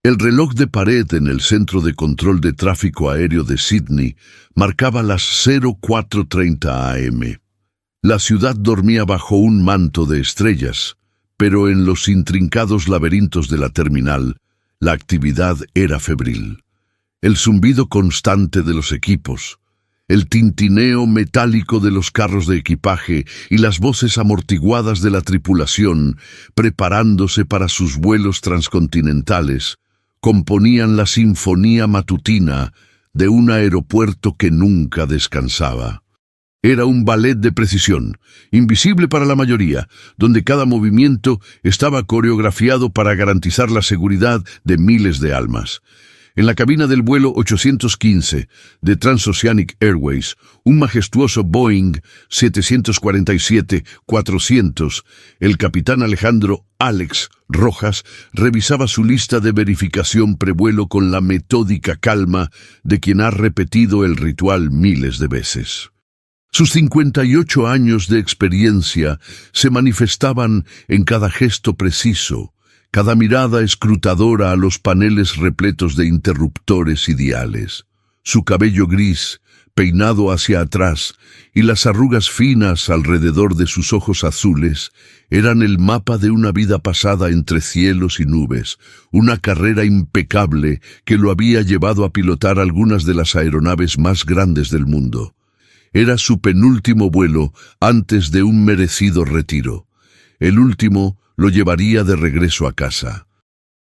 El reloj de pared en el Centro de Control de Tráfico Aéreo de Sydney marcaba las 04:30 am. La ciudad dormía bajo un manto de estrellas, pero en los intrincados laberintos de la terminal, la actividad era febril. El zumbido constante de los equipos, el tintineo metálico de los carros de equipaje y las voces amortiguadas de la tripulación, preparándose para sus vuelos transcontinentales, componían la sinfonía matutina de un aeropuerto que nunca descansaba. Era un ballet de precisión, invisible para la mayoría, donde cada movimiento estaba coreografiado para garantizar la seguridad de miles de almas. En la cabina del vuelo 815 de Transoceanic Airways, un majestuoso Boeing 747-400, el capitán Alejandro Alex Rojas revisaba su lista de verificación prevuelo con la metódica calma de quien ha repetido el ritual miles de veces. Sus 58 años de experiencia se manifestaban en cada gesto preciso, cada mirada escrutadora a los paneles repletos de interruptores y diales. Su cabello gris, peinado hacia atrás, y las arrugas finas alrededor de sus ojos azules eran el mapa de una vida pasada entre cielos y nubes, una carrera impecable que lo había llevado a pilotar algunas de las aeronaves más grandes del mundo. Era su penúltimo vuelo antes de un merecido retiro. El último lo llevaría de regreso a casa.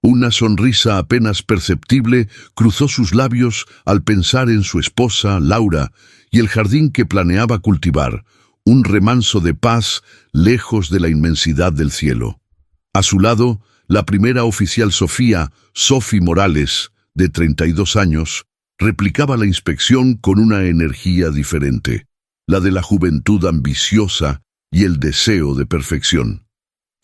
Una sonrisa apenas perceptible cruzó sus labios al pensar en su esposa, Laura, y el jardín que planeaba cultivar, un remanso de paz lejos de la inmensidad del cielo. A su lado, la primera oficial Sophie Morales, de 32 años, replicaba la inspección con una energía diferente, la de la juventud ambiciosa y el deseo de perfección.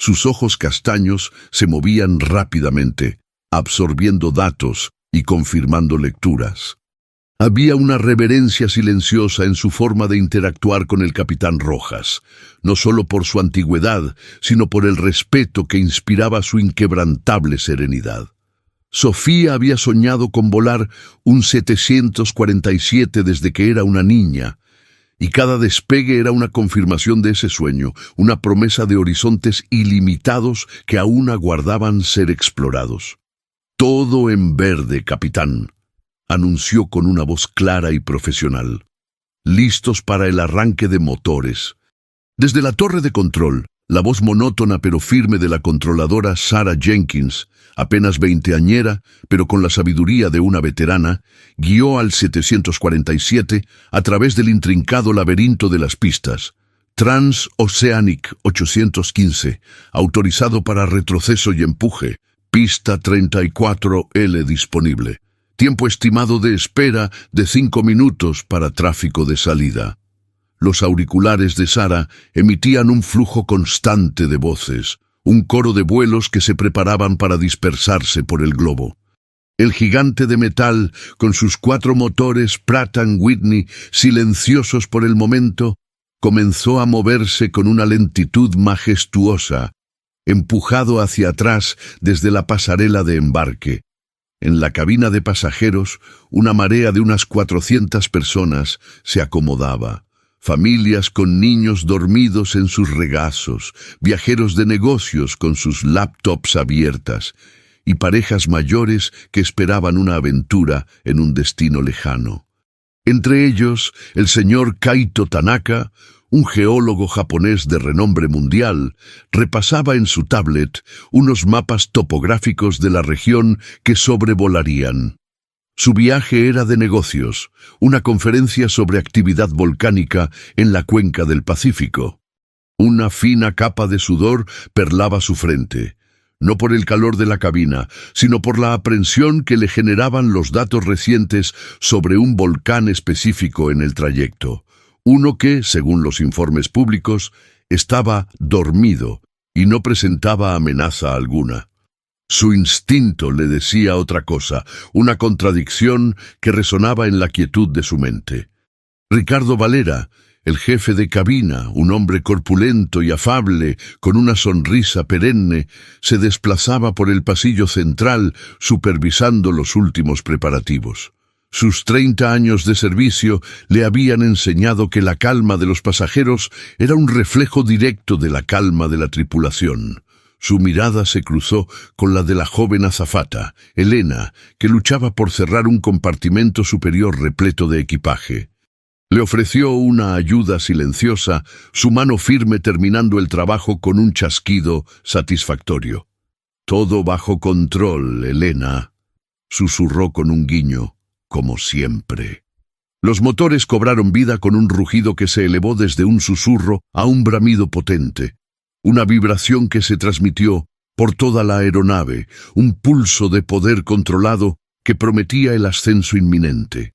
Sus ojos castaños se movían rápidamente, absorbiendo datos y confirmando lecturas. Había una reverencia silenciosa en su forma de interactuar con el capitán Rojas, no solo por su antigüedad, sino por el respeto que inspiraba su inquebrantable serenidad. Sofía había soñado con volar un 747 desde que era una niña, y cada despegue era una confirmación de ese sueño, una promesa de horizontes ilimitados que aún aguardaban ser explorados. «Todo en verde, capitán», anunció con una voz clara y profesional. «Listos para el arranque de motores». Desde la torre de control, la voz monótona pero firme de la controladora Sarah Jenkins, apenas veinteañera, pero con la sabiduría de una veterana, guió al 747 a través del intrincado laberinto de las pistas. Transoceanic 815, autorizado para retroceso y empuje, pista 34L disponible. Tiempo estimado de espera de 5 minutos para tráfico de salida. Los auriculares de Sarah emitían un flujo constante de voces, un coro de vuelos que se preparaban para dispersarse por el globo. El gigante de metal, con sus 4 motores Pratt & Whitney, silenciosos por el momento, comenzó a moverse con una lentitud majestuosa, empujado hacia atrás desde la pasarela de embarque. En la cabina de pasajeros, una marea de unas 400 personas se acomodaba. Familias con niños dormidos en sus regazos, viajeros de negocios con sus laptops abiertas y parejas mayores que esperaban una aventura en un destino lejano. Entre ellos, el señor Kaito Tanaka, un geólogo japonés de renombre mundial, repasaba en su tablet unos mapas topográficos de la región que sobrevolarían. Su viaje era de negocios, una conferencia sobre actividad volcánica en la cuenca del Pacífico. Una fina capa de sudor perlaba su frente, no por el calor de la cabina, sino por la aprensión que le generaban los datos recientes sobre un volcán específico en el trayecto, uno que, según los informes públicos, estaba dormido y no presentaba amenaza alguna. Su instinto le decía otra cosa, una contradicción que resonaba en la quietud de su mente. Ricardo Valera, El jefe de cabina, un hombre corpulento y afable, con una sonrisa perenne, se desplazaba por el pasillo central supervisando los últimos preparativos. Sus 30 años de servicio le habían enseñado que la calma de los pasajeros era un reflejo directo de la calma de la tripulación. Su mirada se cruzó con la de la joven azafata, Elena, que luchaba por cerrar un compartimento superior repleto de equipaje. Le ofreció una ayuda silenciosa, su mano firme terminando el trabajo con un chasquido satisfactorio. «Todo bajo control, Elena», susurró con un guiño, «como siempre». Los motores cobraron vida con un rugido que se elevó desde un susurro a un bramido potente, una vibración que se transmitió por toda la aeronave, un pulso de poder controlado que prometía el ascenso inminente.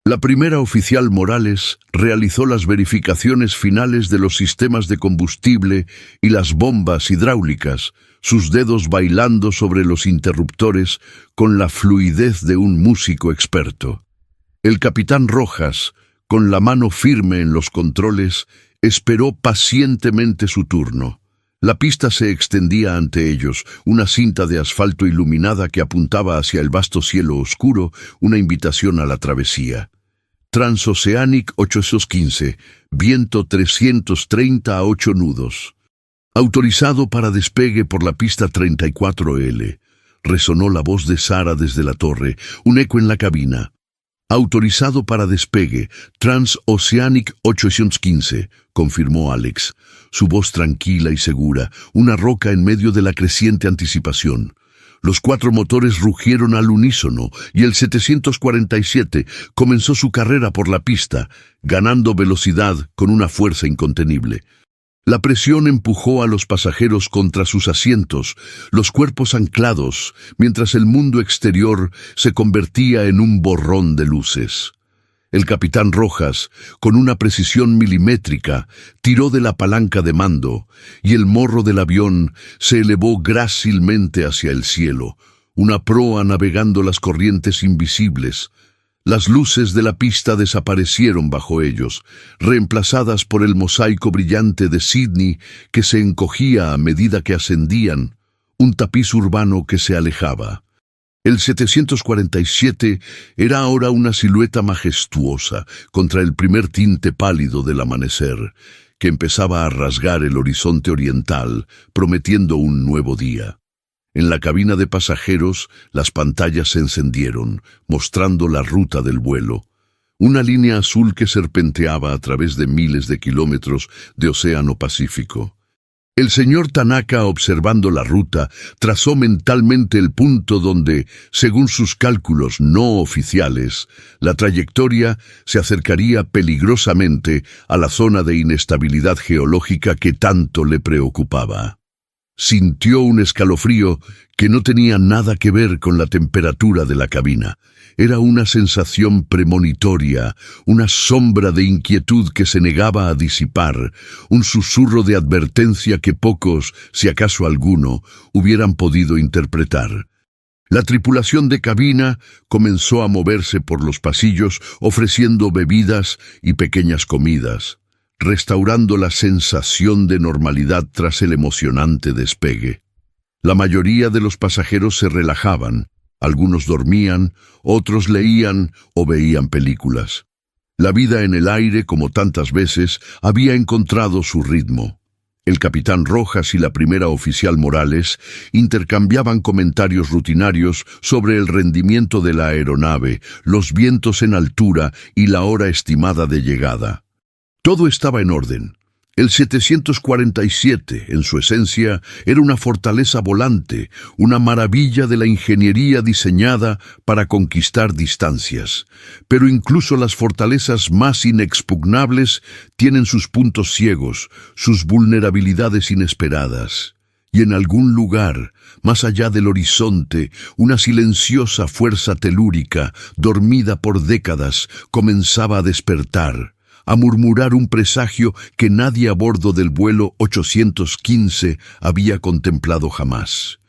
La primera oficial Morales realizó las verificaciones finales de los sistemas de combustible y las bombas hidráulicas, sus dedos bailando sobre los interruptores con la fluidez de un músico experto. El capitán Rojas, con la mano firme en los controles, esperó pacientemente su turno. La pista se extendía ante ellos, una cinta de asfalto iluminada que apuntaba hacia el vasto cielo oscuro, una invitación a la travesía. Transoceanic 815, viento 330 a 8 nudos. Autorizado para despegue por la pista 34L. Resonó la voz de Sara desde la torre, un eco en la cabina. Autorizado para despegue, Transoceanic 815, confirmó Alex, su voz tranquila y segura, una roca en medio de la creciente anticipación. Los 4 motores rugieron al unísono y el 747 comenzó su carrera por la pista, ganando velocidad con una fuerza incontenible. La presión empujó a los pasajeros contra sus asientos, los cuerpos anclados, mientras el mundo exterior se convertía en un borrón de luces. El capitán Rojas, con una precisión milimétrica, tiró de la palanca de mando, y el morro del avión se elevó grácilmente hacia el cielo, una proa navegando las corrientes invisibles. Las luces de la pista desaparecieron bajo ellos, reemplazadas por el mosaico brillante de Sydney que se encogía a medida que ascendían, un tapiz urbano que se alejaba. El 747 era ahora una silueta majestuosa contra el primer tinte pálido del amanecer, que empezaba a rasgar el horizonte oriental, prometiendo un nuevo día. En la cabina de pasajeros, las pantallas se encendieron, mostrando la ruta del vuelo. Una línea azul que serpenteaba a través de miles de kilómetros de océano Pacífico. El señor Tanaka, observando la ruta, trazó mentalmente el punto donde, según sus cálculos no oficiales, la trayectoria se acercaría peligrosamente a la zona de inestabilidad geológica que tanto le preocupaba. Sintió un escalofrío que no tenía nada que ver con la temperatura de la cabina. Era una sensación premonitoria, una sombra de inquietud que se negaba a disipar, un susurro de advertencia que pocos, si acaso alguno, hubieran podido interpretar. La tripulación de cabina comenzó a moverse por los pasillos ofreciendo bebidas y pequeñas comidas, restaurando la sensación de normalidad tras el emocionante despegue. La mayoría de los pasajeros se relajaban, algunos dormían, otros leían o veían películas. La vida en el aire, como tantas veces, había encontrado su ritmo. El capitán Rojas y la primera oficial Morales intercambiaban comentarios rutinarios sobre el rendimiento de la aeronave, los vientos en altura y la hora estimada de llegada. Todo estaba en orden. El 747, en su esencia, era una fortaleza volante, una maravilla de la ingeniería diseñada para conquistar distancias. Pero incluso las fortalezas más inexpugnables tienen sus puntos ciegos, sus vulnerabilidades inesperadas. Y en algún lugar, más allá del horizonte, una silenciosa fuerza telúrica, dormida por décadas, comenzaba a despertar, a murmurar un presagio que nadie a bordo del vuelo 815 había contemplado jamás.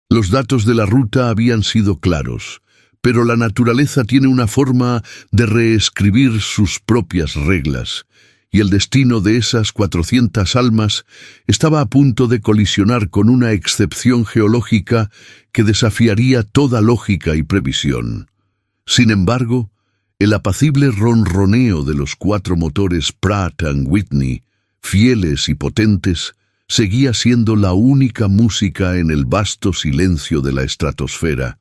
Los datos de la ruta habían sido claros, pero la naturaleza tiene una forma de reescribir sus propias reglas, y el destino de esas 400 almas estaba a punto de colisionar con una excepción geológica que desafiaría toda lógica y previsión. Sin embargo, el apacible ronroneo de los 4 motores Pratt & Whitney, fieles y potentes, seguía siendo la única música en el vasto silencio de la estratosfera,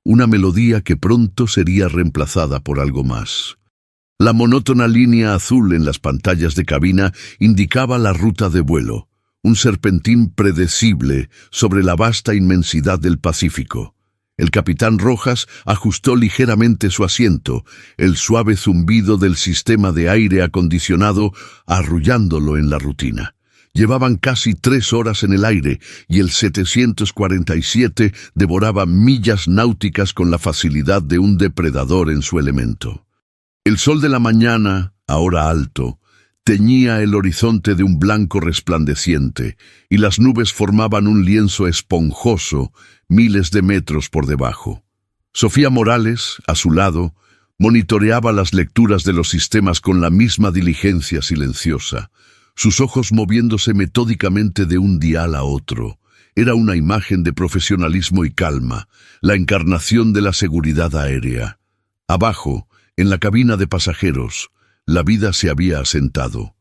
una melodía que pronto sería reemplazada por algo más. La monótona línea azul en las pantallas de cabina indicaba la ruta de vuelo, un serpentín predecible sobre la vasta inmensidad del Pacífico. El capitán Rojas ajustó ligeramente su asiento, el suave zumbido del sistema de aire acondicionado arrullándolo en la rutina. Llevaban casi 3 horas en el aire y el 747 devoraba millas náuticas con la facilidad de un depredador en su elemento. El sol de la mañana, ahora alto, teñía el horizonte de un blanco resplandeciente y las nubes formaban un lienzo esponjoso miles de metros por debajo. Sofía Morales, a su lado, monitoreaba las lecturas de los sistemas con la misma diligencia silenciosa, sus ojos moviéndose metódicamente de un dial a otro. Era una imagen de profesionalismo y calma, la encarnación de la seguridad aérea. Abajo, en la cabina de pasajeros, la vida se había asentado.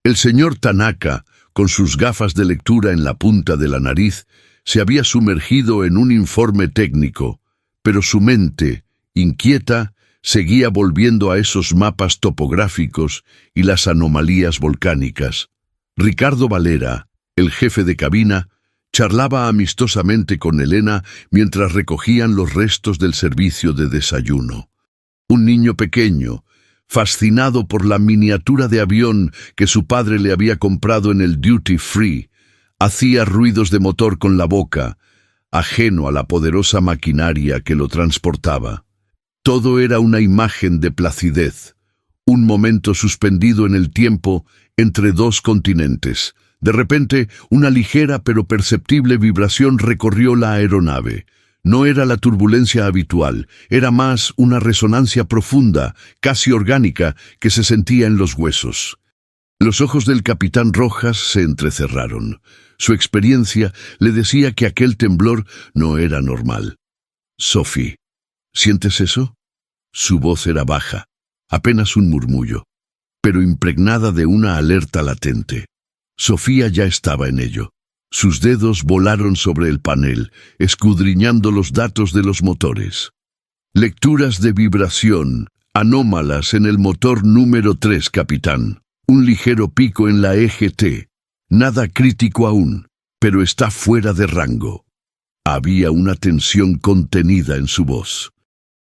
El señor Tanaka, con sus gafas de lectura en la punta de la nariz, se había sumergido en un informe técnico, pero su mente, inquieta, seguía volviendo a esos mapas topográficos y las anomalías volcánicas. Ricardo Valera, el jefe de cabina, charlaba amistosamente con Elena mientras recogían los restos del servicio de desayuno. Un niño pequeño, fascinado por la miniatura de avión que su padre le había comprado en el Duty Free, hacía ruidos de motor con la boca, ajeno a la poderosa maquinaria que lo transportaba. Todo era una imagen de placidez, un momento suspendido en el tiempo entre 2 continentes. De repente, una ligera pero perceptible vibración recorrió la aeronave. No era la turbulencia habitual, era más una resonancia profunda, casi orgánica, que se sentía en los huesos. Los ojos del capitán Rojas se entrecerraron. Su experiencia le decía que aquel temblor no era normal. «Sophie, ¿sientes eso?» Su voz era baja, apenas un murmullo, pero impregnada de una alerta latente. Sofía ya estaba en ello. Sus dedos volaron sobre el panel, escudriñando los datos de los motores. Lecturas de vibración, anómalas en el motor número 3, capitán. Un ligero pico en la eje T. Nada crítico aún, pero está fuera de rango. Había una tensión contenida en su voz.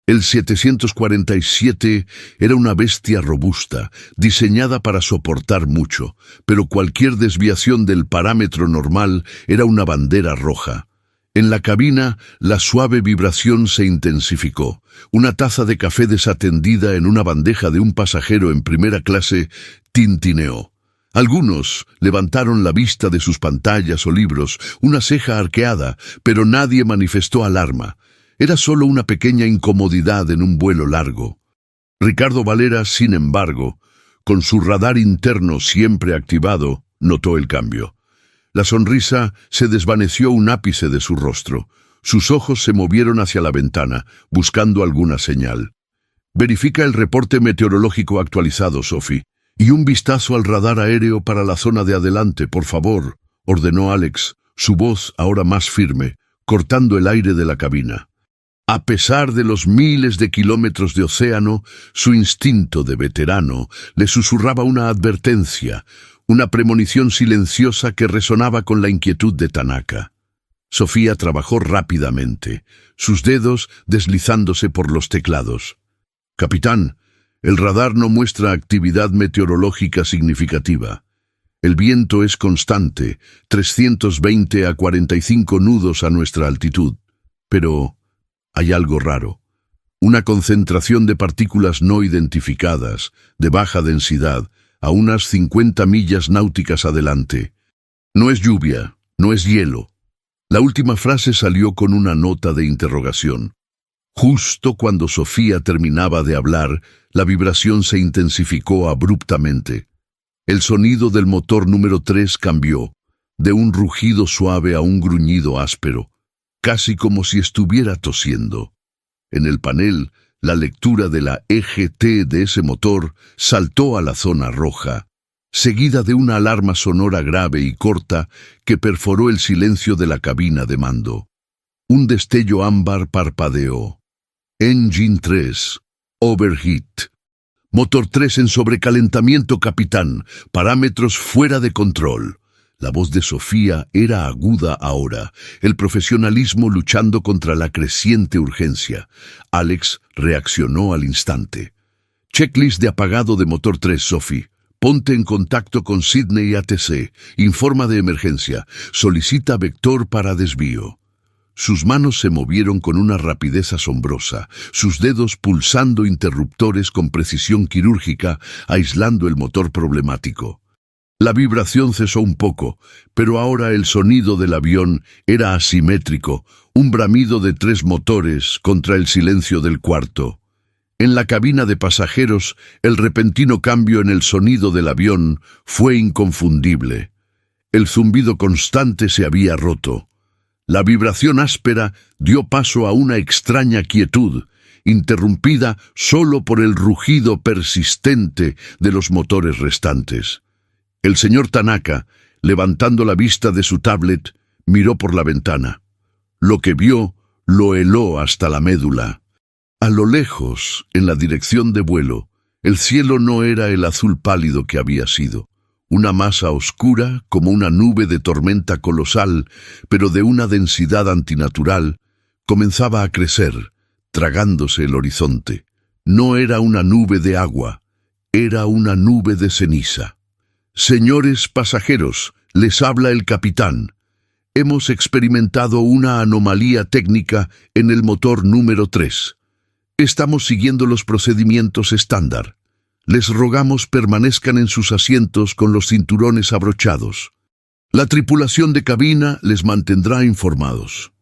El 747 era una bestia robusta, diseñada para soportar mucho, pero cualquier desviación del parámetro normal era una bandera roja. En la cabina, la suave vibración se intensificó. Una taza de café desatendida en una bandeja de un pasajero en primera clase tintineó. Algunos levantaron la vista de sus pantallas o libros, una ceja arqueada, pero nadie manifestó alarma. Era solo una pequeña incomodidad en un vuelo largo. Ricardo Valera, sin embargo, con su radar interno siempre activado, notó el cambio. La sonrisa se desvaneció un ápice de su rostro. Sus ojos se movieron hacia la ventana, buscando alguna señal. «Verifica el reporte meteorológico actualizado, Sophie, y un vistazo al radar aéreo para la zona de adelante, por favor», ordenó Alex, su voz ahora más firme, cortando el aire de la cabina. A pesar de los miles de kilómetros de océano, su instinto de veterano le susurraba una advertencia, una premonición silenciosa que resonaba con la inquietud de Tanaka. Sofía trabajó rápidamente, sus dedos deslizándose por los teclados. «Capitán, el radar no muestra actividad meteorológica significativa. El viento es constante, 320 a 45 nudos a nuestra altitud. Pero hay algo raro. Una concentración de partículas no identificadas, de baja densidad, a unas 50 millas náuticas adelante. No es lluvia, no es hielo». La última frase salió con una nota de interrogación. Justo cuando Sofía terminaba de hablar, la vibración se intensificó abruptamente. El sonido del motor número 3 cambió, de un rugido suave a un gruñido áspero, casi como si estuviera tosiendo. En el panel, la lectura de la EGT de ese motor saltó a la zona roja, seguida de una alarma sonora grave y corta que perforó el silencio de la cabina de mando. Un destello ámbar parpadeó. Engine 3. Overheat. Motor 3 en sobrecalentamiento, capitán. Parámetros fuera de control. La voz de Sofía era aguda ahora, el profesionalismo luchando contra la creciente urgencia. Alex reaccionó al instante. Checklist de apagado de motor 3, Sophie. Ponte en contacto con Sydney ATC. Informa de emergencia. Solicita vector para desvío. Sus manos se movieron con una rapidez asombrosa, sus dedos pulsando interruptores con precisión quirúrgica, aislando el motor problemático. La vibración cesó un poco, pero ahora el sonido del avión era asimétrico, un bramido de 3 motores contra el silencio del cuarto. En la cabina de pasajeros, el repentino cambio en el sonido del avión fue inconfundible. El zumbido constante se había roto. La vibración áspera dio paso a una extraña quietud, interrumpida solo por el rugido persistente de los motores restantes. El señor Tanaka, levantando la vista de su tablet, miró por la ventana. Lo que vio lo heló hasta la médula. A lo lejos, en la dirección de vuelo, el cielo no era el azul pálido que había sido. Una masa oscura, como una nube de tormenta colosal, pero de una densidad antinatural, comenzaba a crecer, tragándose el horizonte. No era una nube de agua, era una nube de ceniza. Señores pasajeros, les habla el capitán. Hemos experimentado una anomalía técnica en el motor número 3. Estamos siguiendo los procedimientos estándar. Les rogamos permanezcan en sus asientos con los cinturones abrochados. La tripulación de cabina les mantendrá informados.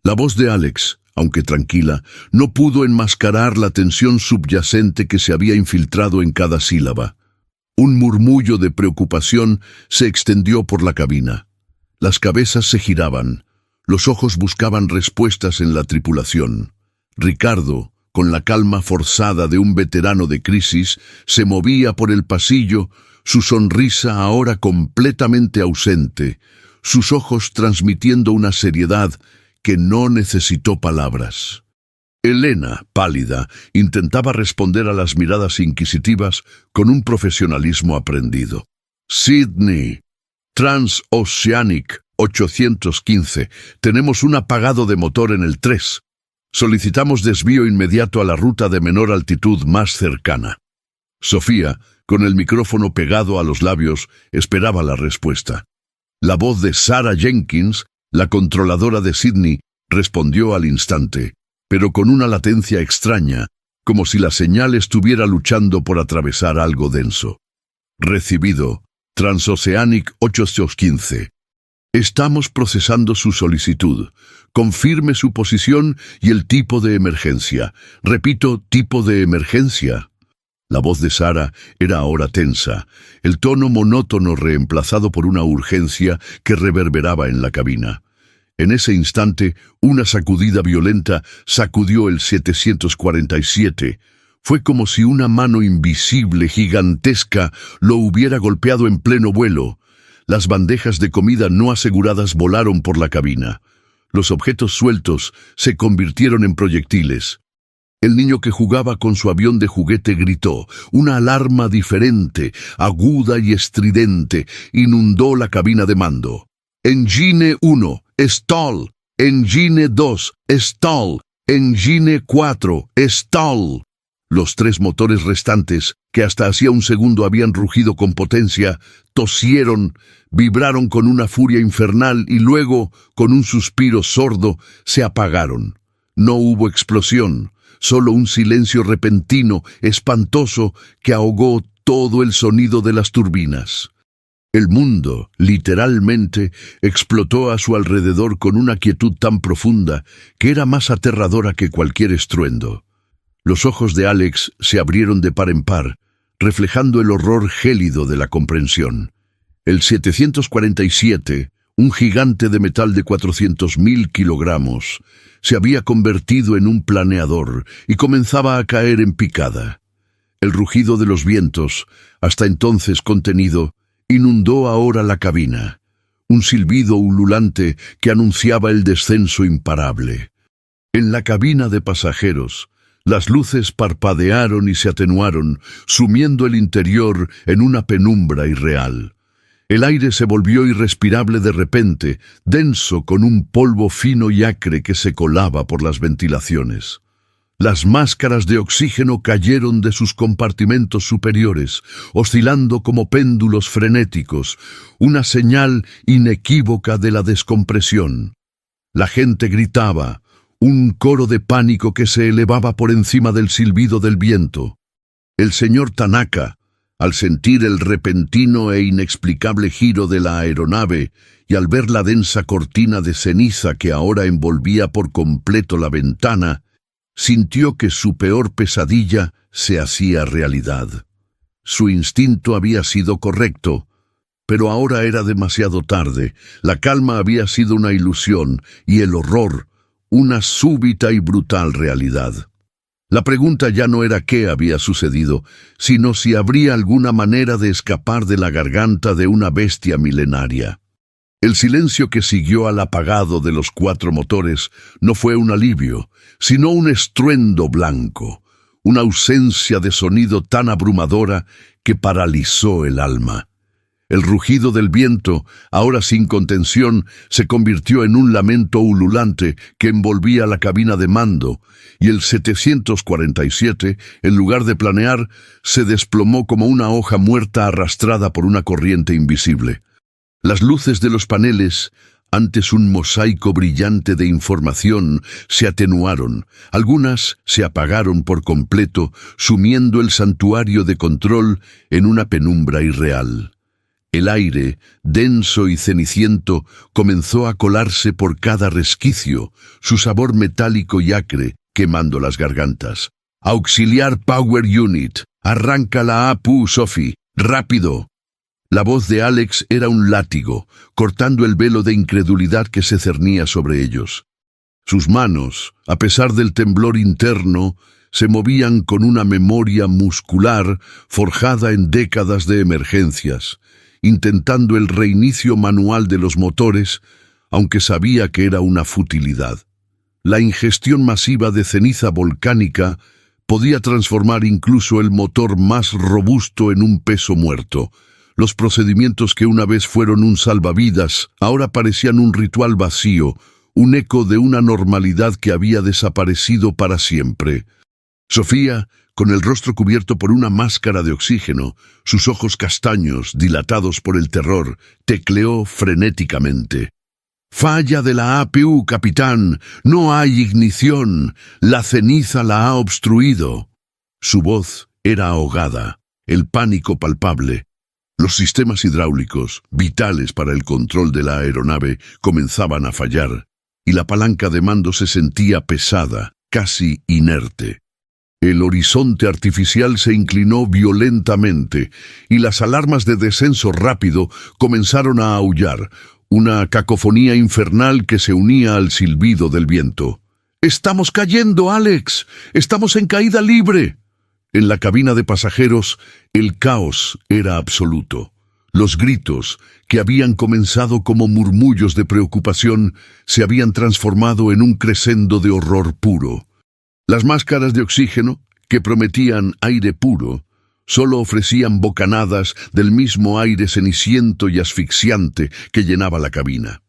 La voz de Alex, aunque tranquila, no pudo enmascarar la tensión subyacente que se había infiltrado en cada sílaba. Un murmullo de preocupación se extendió por la cabina. Las cabezas se giraban, los ojos buscaban respuestas en la tripulación. Ricardo, con la calma forzada de un veterano de crisis, se movía por el pasillo, su sonrisa ahora completamente ausente, sus ojos transmitiendo una seriedad que no necesitó palabras. Elena, pálida, intentaba responder a las miradas inquisitivas con un profesionalismo aprendido. Sydney, Transoceanic 815, tenemos un apagado de motor en el 3. Solicitamos desvío inmediato a la ruta de menor altitud más cercana. Sofía, con el micrófono pegado a los labios, esperaba la respuesta. La voz de Sarah Jenkins, la controladora de Sydney, respondió al instante, pero con una latencia extraña, como si la señal estuviera luchando por atravesar algo denso. Recibido, Transoceanic 815. Estamos procesando su solicitud. Confirme su posición y el tipo de emergencia. Repito, tipo de emergencia. La voz de Sara era ahora tensa, el tono monótono reemplazado por una urgencia que reverberaba en la cabina. En ese instante, una sacudida violenta sacudió el 747. Fue como si una mano invisible, gigantesca, lo hubiera golpeado en pleno vuelo. Las bandejas de comida no aseguradas volaron por la cabina. Los objetos sueltos se convirtieron en proyectiles. El niño que jugaba con su avión de juguete gritó. Una alarma diferente, aguda y estridente, inundó la cabina de mando. Engine 1, stall. Engine 2, stall. Engine 4, stall. Los 3 motores restantes, que hasta hacía un segundo habían rugido con potencia, tosieron, vibraron con una furia infernal y luego, con un suspiro sordo, se apagaron. No hubo explosión, solo un silencio repentino, espantoso, que ahogó todo el sonido de las turbinas. El mundo, literalmente, explotó a su alrededor con una quietud tan profunda que era más aterradora que cualquier estruendo. Los ojos de Alex se abrieron de par en par, reflejando el horror gélido de la comprensión. El 747, un gigante de metal de 400.000 kilogramos, se había convertido en un planeador y comenzaba a caer en picada. El rugido de los vientos, hasta entonces contenido, inundó ahora la cabina, un silbido ululante que anunciaba el descenso imparable. En la cabina de pasajeros, las luces parpadearon y se atenuaron, sumiendo el interior en una penumbra irreal. El aire se volvió irrespirable de repente, denso con un polvo fino y acre que se colaba por las ventilaciones. Las máscaras de oxígeno cayeron de sus compartimentos superiores, oscilando como péndulos frenéticos, una señal inequívoca de la descompresión. La gente gritaba, un coro de pánico que se elevaba por encima del silbido del viento. El señor Tanaka, al sentir el repentino e inexplicable giro de la aeronave y al ver la densa cortina de ceniza que ahora envolvía por completo la ventana, sintió que su peor pesadilla se hacía realidad. Su instinto había sido correcto, pero ahora era demasiado tarde. La calma había sido una ilusión y el horror, una súbita y brutal realidad. La pregunta ya no era qué había sucedido, sino si habría alguna manera de escapar de la garganta de una bestia milenaria. El silencio que siguió al apagado de los 4 motores no fue un alivio, sino un estruendo blanco, una ausencia de sonido tan abrumadora que paralizó el alma. El rugido del viento, ahora sin contención, se convirtió en un lamento ululante que envolvía la cabina de mando, y el 747, en lugar de planear, se desplomó como una hoja muerta arrastrada por una corriente invisible. Las luces de los paneles, antes un mosaico brillante de información, se atenuaron, algunas se apagaron por completo, sumiendo el santuario de control en una penumbra irreal. El aire, denso y ceniciento, comenzó a colarse por cada resquicio, su sabor metálico y acre, quemando las gargantas. «Auxiliar Power Unit, arranca la APU, Sophie, rápido». La voz de Alex era un látigo, cortando el velo de incredulidad que se cernía sobre ellos. Sus manos, a pesar del temblor interno, se movían con una memoria muscular forjada en décadas de emergencias, intentando el reinicio manual de los motores, aunque sabía que era una futilidad. La ingestión masiva de ceniza volcánica podía transformar incluso el motor más robusto en un peso muerto. Los procedimientos que una vez fueron un salvavidas ahora parecían un ritual vacío, un eco de una normalidad que había desaparecido para siempre. Sofía, con el rostro cubierto por una máscara de oxígeno, sus ojos castaños, dilatados por el terror, tecleó frenéticamente. «Falla de la APU, capitán. No hay ignición. La ceniza la ha obstruido». Su voz era ahogada, el pánico palpable. Los sistemas hidráulicos, vitales para el control de la aeronave, comenzaban a fallar, y la palanca de mando se sentía pesada, casi inerte. El horizonte artificial se inclinó violentamente, y las alarmas de descenso rápido comenzaron a aullar, una cacofonía infernal que se unía al silbido del viento. «¡Estamos cayendo, Alex! ¡Estamos en caída libre!». En la cabina de pasajeros, el caos era absoluto. Los gritos, que habían comenzado como murmullos de preocupación, se habían transformado en un crescendo de horror puro. Las máscaras de oxígeno, que prometían aire puro, solo ofrecían bocanadas del mismo aire ceniciento y asfixiante que llenaba la cabina.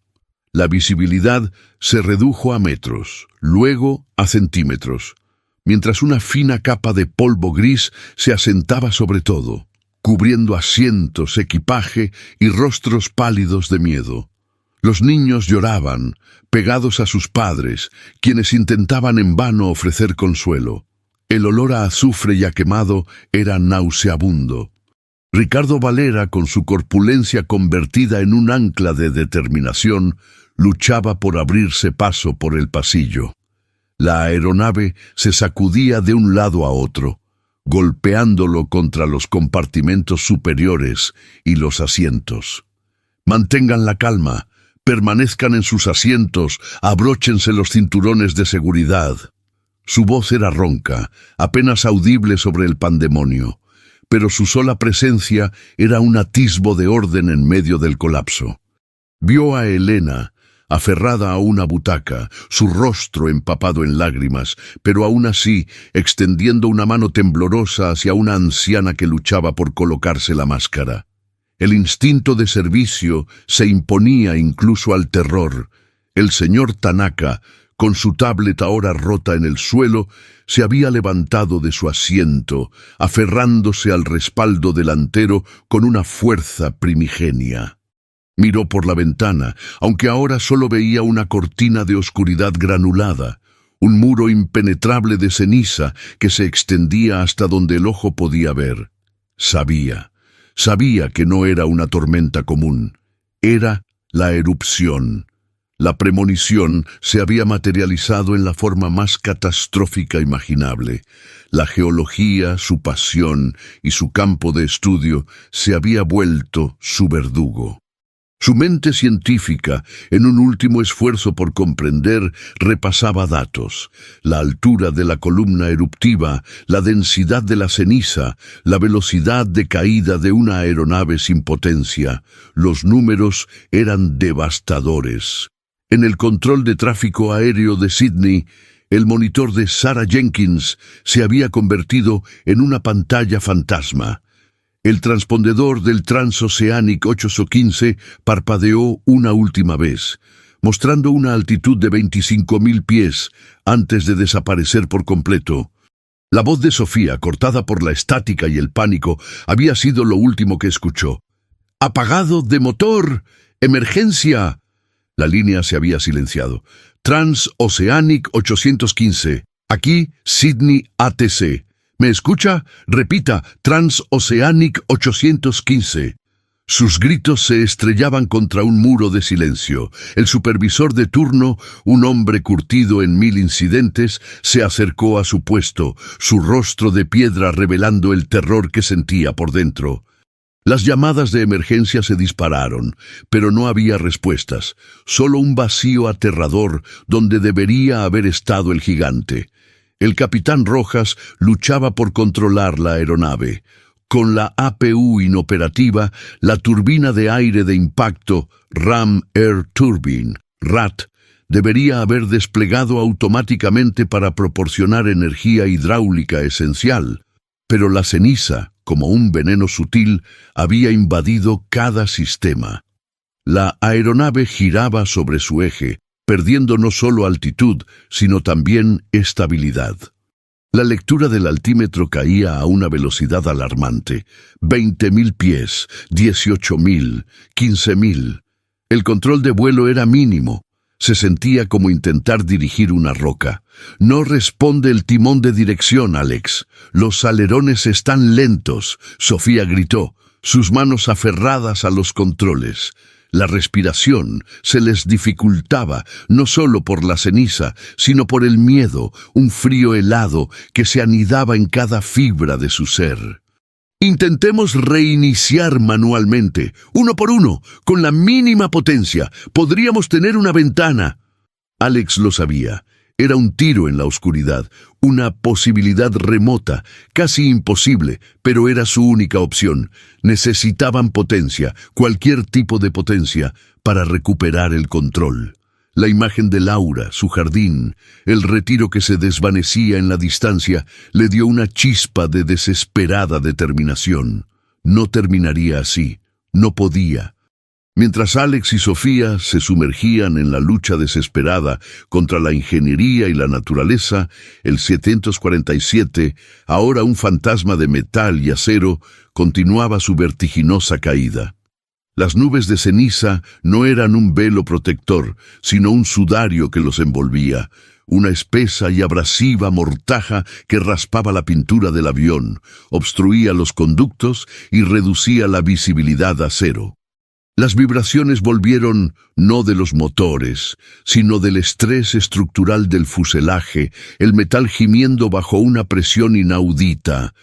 La visibilidad se redujo a metros, luego a centímetros, mientras una fina capa de polvo gris se asentaba sobre todo, cubriendo asientos, equipaje y rostros pálidos de miedo. Los niños lloraban, pegados a sus padres, quienes intentaban en vano ofrecer consuelo. El olor a azufre y a quemado era nauseabundo. Ricardo Valera, con su corpulencia convertida en un ancla de determinación, luchaba por abrirse paso por el pasillo. La aeronave se sacudía de un lado a otro. golpeándolo contra los compartimentos superiores y los asientos. «Mantengan la calma, permanezcan en sus asientos, abróchense los cinturones de seguridad». Su voz era ronca, apenas audible sobre el pandemonio, pero su sola presencia era un atisbo de orden en medio del colapso. Vio a Helena, aferrada a una butaca, su rostro empapado en lágrimas, pero aún así extendiendo una mano temblorosa hacia una anciana que luchaba por colocarse la máscara. El instinto de servicio se imponía incluso al terror. El señor Tanaka, con su tablet ahora rota en el suelo, se había levantado de su asiento, aferrándose al respaldo delantero con una fuerza primigenia. Miró por la ventana, aunque ahora solo veía una cortina de oscuridad granulada, un muro impenetrable de ceniza que se extendía hasta donde el ojo podía ver. Sabía que no era una tormenta común, era la erupción. La premonición se había materializado en la forma más catastrófica imaginable. La geología, su pasión y su campo de estudio se había vuelto su verdugo. Su mente científica, en un último esfuerzo por comprender, repasaba datos: la altura de la columna eruptiva, la densidad de la ceniza, la velocidad de caída de una aeronave sin potencia. Los números eran devastadores. En el control de tráfico aéreo de Sydney, el monitor de Sarah Jenkins se había convertido en una pantalla fantasma. El transpondedor del Transoceanic 815 parpadeó una última vez, mostrando una altitud de 25.000 pies antes de desaparecer por completo. La voz de Sofía, cortada por la estática y el pánico, había sido lo último que escuchó. «¡Apagado de motor! ¡Emergencia!». La línea se había silenciado. «Transoceanic 815. Aquí, Sydney ATC. ¿Me escucha? Repita, Transoceanic 815. Sus gritos se estrellaban contra un muro de silencio. El supervisor de turno, un hombre curtido en 1000 incidentes, se acercó a su puesto, su rostro de piedra revelando el terror que sentía por dentro. Las llamadas de emergencia se dispararon, pero no había respuestas, solo un vacío aterrador donde debería haber estado el gigante. El capitán Rojas luchaba por controlar la aeronave. Con la APU inoperativa, la turbina de aire de impacto, Ram Air Turbine, RAT, debería haber desplegado automáticamente para proporcionar energía hidráulica esencial. Pero la ceniza, como un veneno sutil, había invadido cada sistema. La aeronave giraba sobre su eje, perdiendo no solo altitud, sino también estabilidad. La lectura del altímetro caía a una velocidad alarmante: 20.000 pies, 18.000, 15.000. El control de vuelo era mínimo. Se sentía como intentar dirigir una roca. «No responde el timón de dirección, Alex. Los alerones están lentos», Sofía gritó, sus manos aferradas a los controles. La respiración se les dificultaba, no solo por la ceniza, sino por el miedo, un frío helado que se anidaba en cada fibra de su ser. «Intentemos reiniciar manualmente, uno por uno, con la mínima potencia. Podríamos tener una ventana». Alex lo sabía. Era un tiro en la oscuridad, una posibilidad remota, casi imposible, pero era su única opción. Necesitaban potencia, cualquier tipo de potencia, para recuperar el control. La imagen de Laura, su jardín, el retiro que se desvanecía en la distancia, le dio una chispa de desesperada determinación. No terminaría así, no podía. Mientras Alex y Sofía se sumergían en la lucha desesperada contra la ingeniería y la naturaleza, el 747, ahora un fantasma de metal y acero, continuaba su vertiginosa caída. Las nubes de ceniza no eran un velo protector, sino un sudario que los envolvía, una espesa y abrasiva mortaja que raspaba la pintura del avión, obstruía los conductos y reducía la visibilidad a cero. Las vibraciones volvieron no de los motores, sino del estrés estructural del fuselaje, el metal gimiendo bajo una presión inaudita.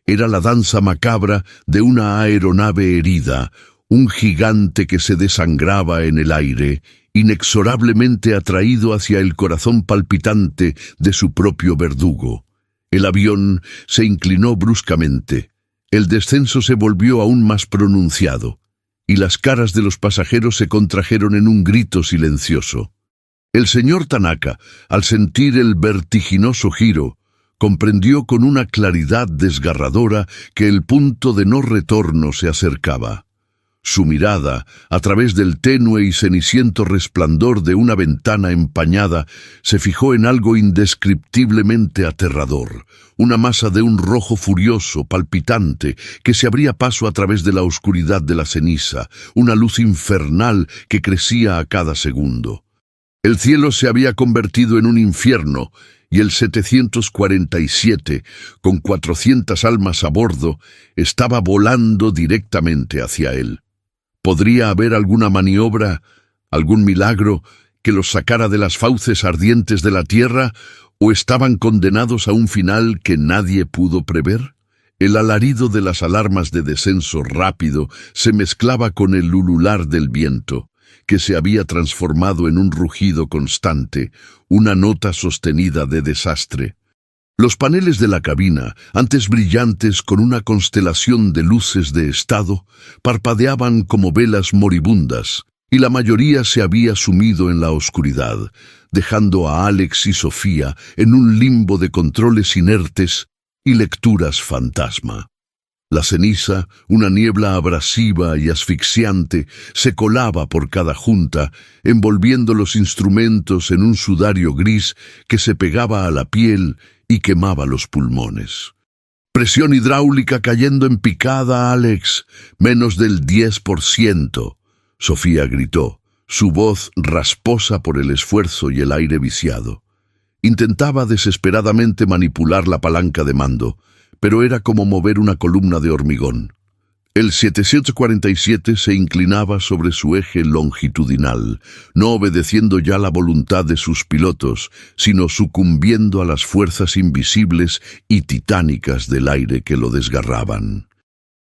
Era la danza macabra de una aeronave herida, un gigante que se desangraba en el aire, inexorablemente atraído hacia el corazón palpitante de su propio verdugo. El avión se inclinó bruscamente. El descenso se volvió aún más pronunciado, y las caras de los pasajeros se contrajeron en un grito silencioso. El señor Tanaka, al sentir el vertiginoso giro, comprendió con una claridad desgarradora que el punto de no retorno se acercaba. Su mirada, a través del tenue y ceniciento resplandor de una ventana empañada, se fijó en algo indescriptiblemente aterrador, una masa de un rojo furioso, palpitante, que se abría paso a través de la oscuridad de la ceniza, una luz infernal que crecía a cada segundo. El cielo se había convertido en un infierno, y el 747, con 400 almas a bordo, estaba volando directamente hacia él. ¿Podría haber alguna maniobra, algún milagro, que los sacara de las fauces ardientes de la tierra, o estaban condenados a un final que nadie pudo prever? El alarido de las alarmas de descenso rápido se mezclaba con el ulular del viento, que se había transformado en un rugido constante, una nota sostenida de desastre. Los paneles de la cabina, antes brillantes con una constelación de luces de estado, parpadeaban como velas moribundas, y la mayoría se había sumido en la oscuridad, dejando a Alex y Sofía en un limbo de controles inertes y lecturas fantasma. La ceniza, una niebla abrasiva y asfixiante, se colaba por cada junta, envolviendo los instrumentos en un sudario gris que se pegaba a la piel y quemaba los pulmones. «Presión hidráulica cayendo en picada, Alex. Menos del 10%. Sofía gritó, su voz rasposa por el esfuerzo y el aire viciado. Intentaba desesperadamente manipular la palanca de mando, pero era como mover una columna de hormigón. El 747 se inclinaba sobre su eje longitudinal, no obedeciendo ya la voluntad de sus pilotos, sino sucumbiendo a las fuerzas invisibles y titánicas del aire que lo desgarraban.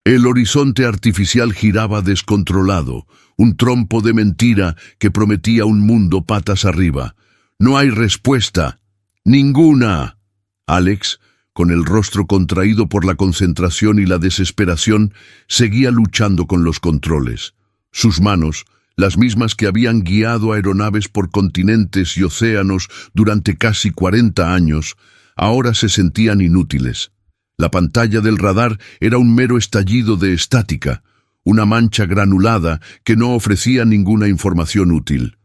El horizonte artificial giraba descontrolado, un trompo de mentira que prometía un mundo patas arriba. «No hay respuesta. Ninguna». Alex, con el rostro contraído por la concentración y la desesperación, seguía luchando con los controles. Sus manos, las mismas que habían guiado aeronaves por continentes y océanos durante casi 40 años, ahora se sentían inútiles. La pantalla del radar era un mero estallido de estática, una mancha granulada que no ofrecía ninguna información útil.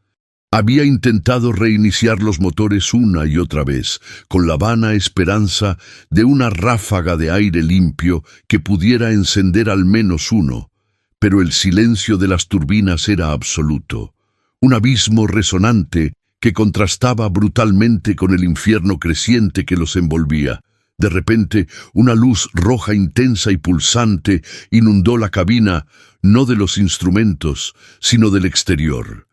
Había intentado reiniciar los motores una y otra vez, con la vana esperanza de una ráfaga de aire limpio que pudiera encender al menos uno, pero el silencio de las turbinas era absoluto, un abismo resonante que contrastaba brutalmente con el infierno creciente que los envolvía. De repente, una luz roja intensa y pulsante inundó la cabina, no de los instrumentos, sino del exterior.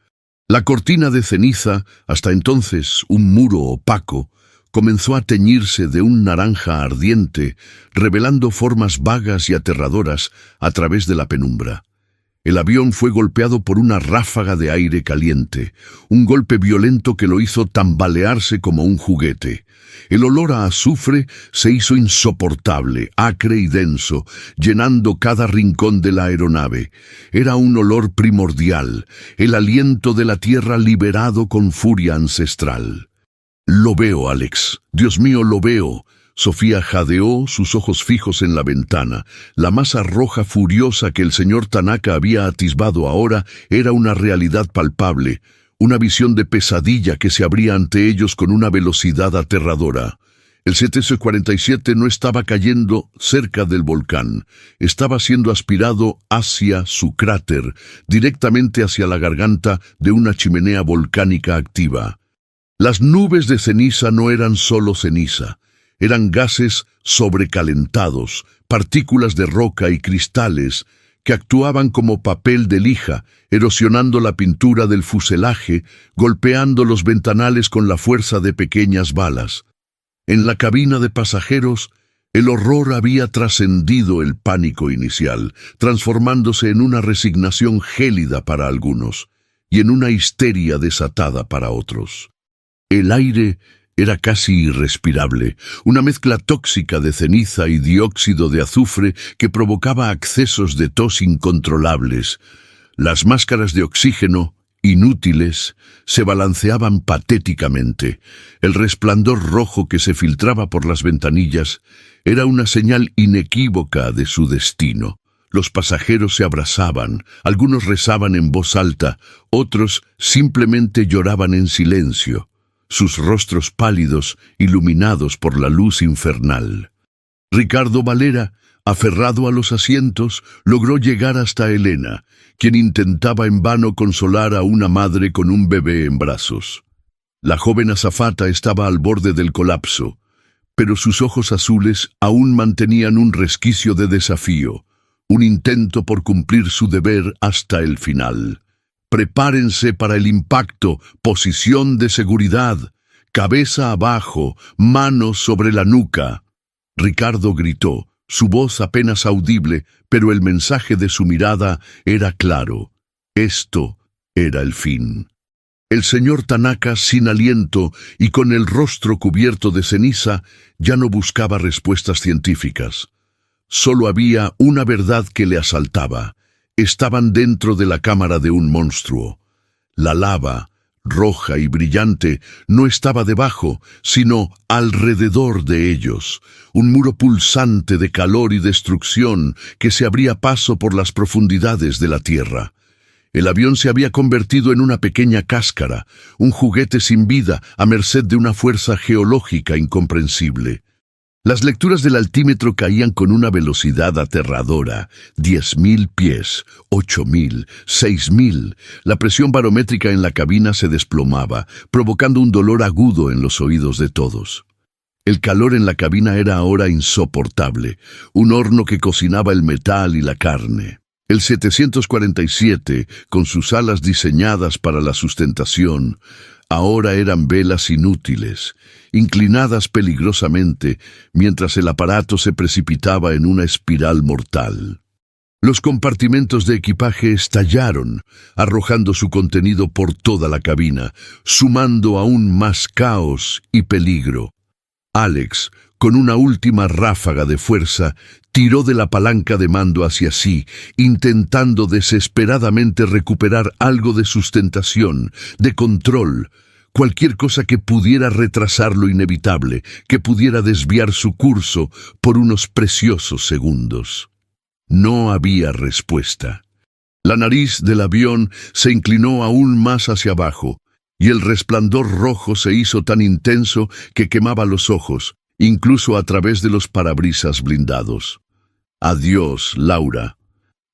La cortina de ceniza, hasta entonces un muro opaco, comenzó a teñirse de un naranja ardiente, revelando formas vagas y aterradoras a través de la penumbra. El avión fue golpeado por una ráfaga de aire caliente, un golpe violento que lo hizo tambalearse como un juguete. El olor a azufre se hizo insoportable, acre y denso, llenando cada rincón de la aeronave. Era un olor primordial, el aliento de la tierra liberado con furia ancestral. «Lo veo, Alex. Dios mío, lo veo». Sofía jadeó, sus ojos fijos en la ventana. La masa roja furiosa que el señor Tanaka había atisbado ahora era una realidad palpable, una visión de pesadilla que se abría ante ellos con una velocidad aterradora. El 747 no estaba cayendo cerca del volcán, estaba siendo aspirado hacia su cráter, directamente hacia la garganta de una chimenea volcánica activa. Las nubes de ceniza no eran solo ceniza. Eran gases sobrecalentados, partículas de roca y cristales que actuaban como papel de lija, erosionando la pintura del fuselaje, golpeando los ventanales con la fuerza de pequeñas balas. En la cabina de pasajeros, El horror había trascendido el pánico inicial, transformándose en una resignación gélida para algunos y en una histeria desatada para otros. El aire era casi irrespirable, una mezcla tóxica de ceniza y dióxido de azufre que provocaba accesos de tos incontrolables. Las máscaras de oxígeno, inútiles, se balanceaban patéticamente. El resplandor rojo que se filtraba por las ventanillas era una señal inequívoca de su destino. Los pasajeros se abrazaban, algunos rezaban en voz alta, otros simplemente lloraban en silencio, sus rostros pálidos, iluminados por la luz infernal. Ricardo Valera, aferrado a los asientos, logró llegar hasta Elena, quien intentaba en vano consolar a una madre con un bebé en brazos. La joven azafata estaba al borde del colapso, pero sus ojos azules aún mantenían un resquicio de desafío, un intento por cumplir su deber hasta el final. Prepárense para el impacto, posición de seguridad, cabeza abajo, manos sobre la nuca. Ricardo gritó, su voz apenas audible, pero el mensaje de su mirada era claro. Esto era el fin. El señor Tanaka, sin aliento y con el rostro cubierto de ceniza, ya no buscaba respuestas científicas. Solo había una verdad que le asaltaba. Estaban dentro de la cámara de un monstruo. La lava, roja y brillante, no estaba debajo, sino alrededor de ellos, un muro pulsante de calor y destrucción que se abría paso por las profundidades de la tierra. El avión se había convertido en una pequeña cáscara, un juguete sin vida a merced de una fuerza geológica incomprensible. Las lecturas del altímetro caían con una velocidad aterradora, 10.000 pies, 8.000, 6.000. La presión barométrica en la cabina se desplomaba, provocando un dolor agudo en los oídos de todos. El calor en la cabina era ahora insoportable, un horno que cocinaba el metal y la carne. El 747, con sus alas diseñadas para la sustentación, ahora eran velas inútiles, inclinadas peligrosamente, mientras el aparato se precipitaba en una espiral mortal. Los compartimentos de equipaje estallaron, arrojando su contenido por toda la cabina, sumando aún más caos y peligro. Alex, con una última ráfaga de fuerza, tiró de la palanca de mando hacia sí, intentando desesperadamente recuperar algo de sustentación, de control, cualquier cosa que pudiera retrasar lo inevitable, que pudiera desviar su curso por unos preciosos segundos. No había respuesta. La nariz del avión se inclinó aún más hacia abajo, y el resplandor rojo se hizo tan intenso que quemaba los ojos, incluso a través de los parabrisas blindados. «Adiós, Laura».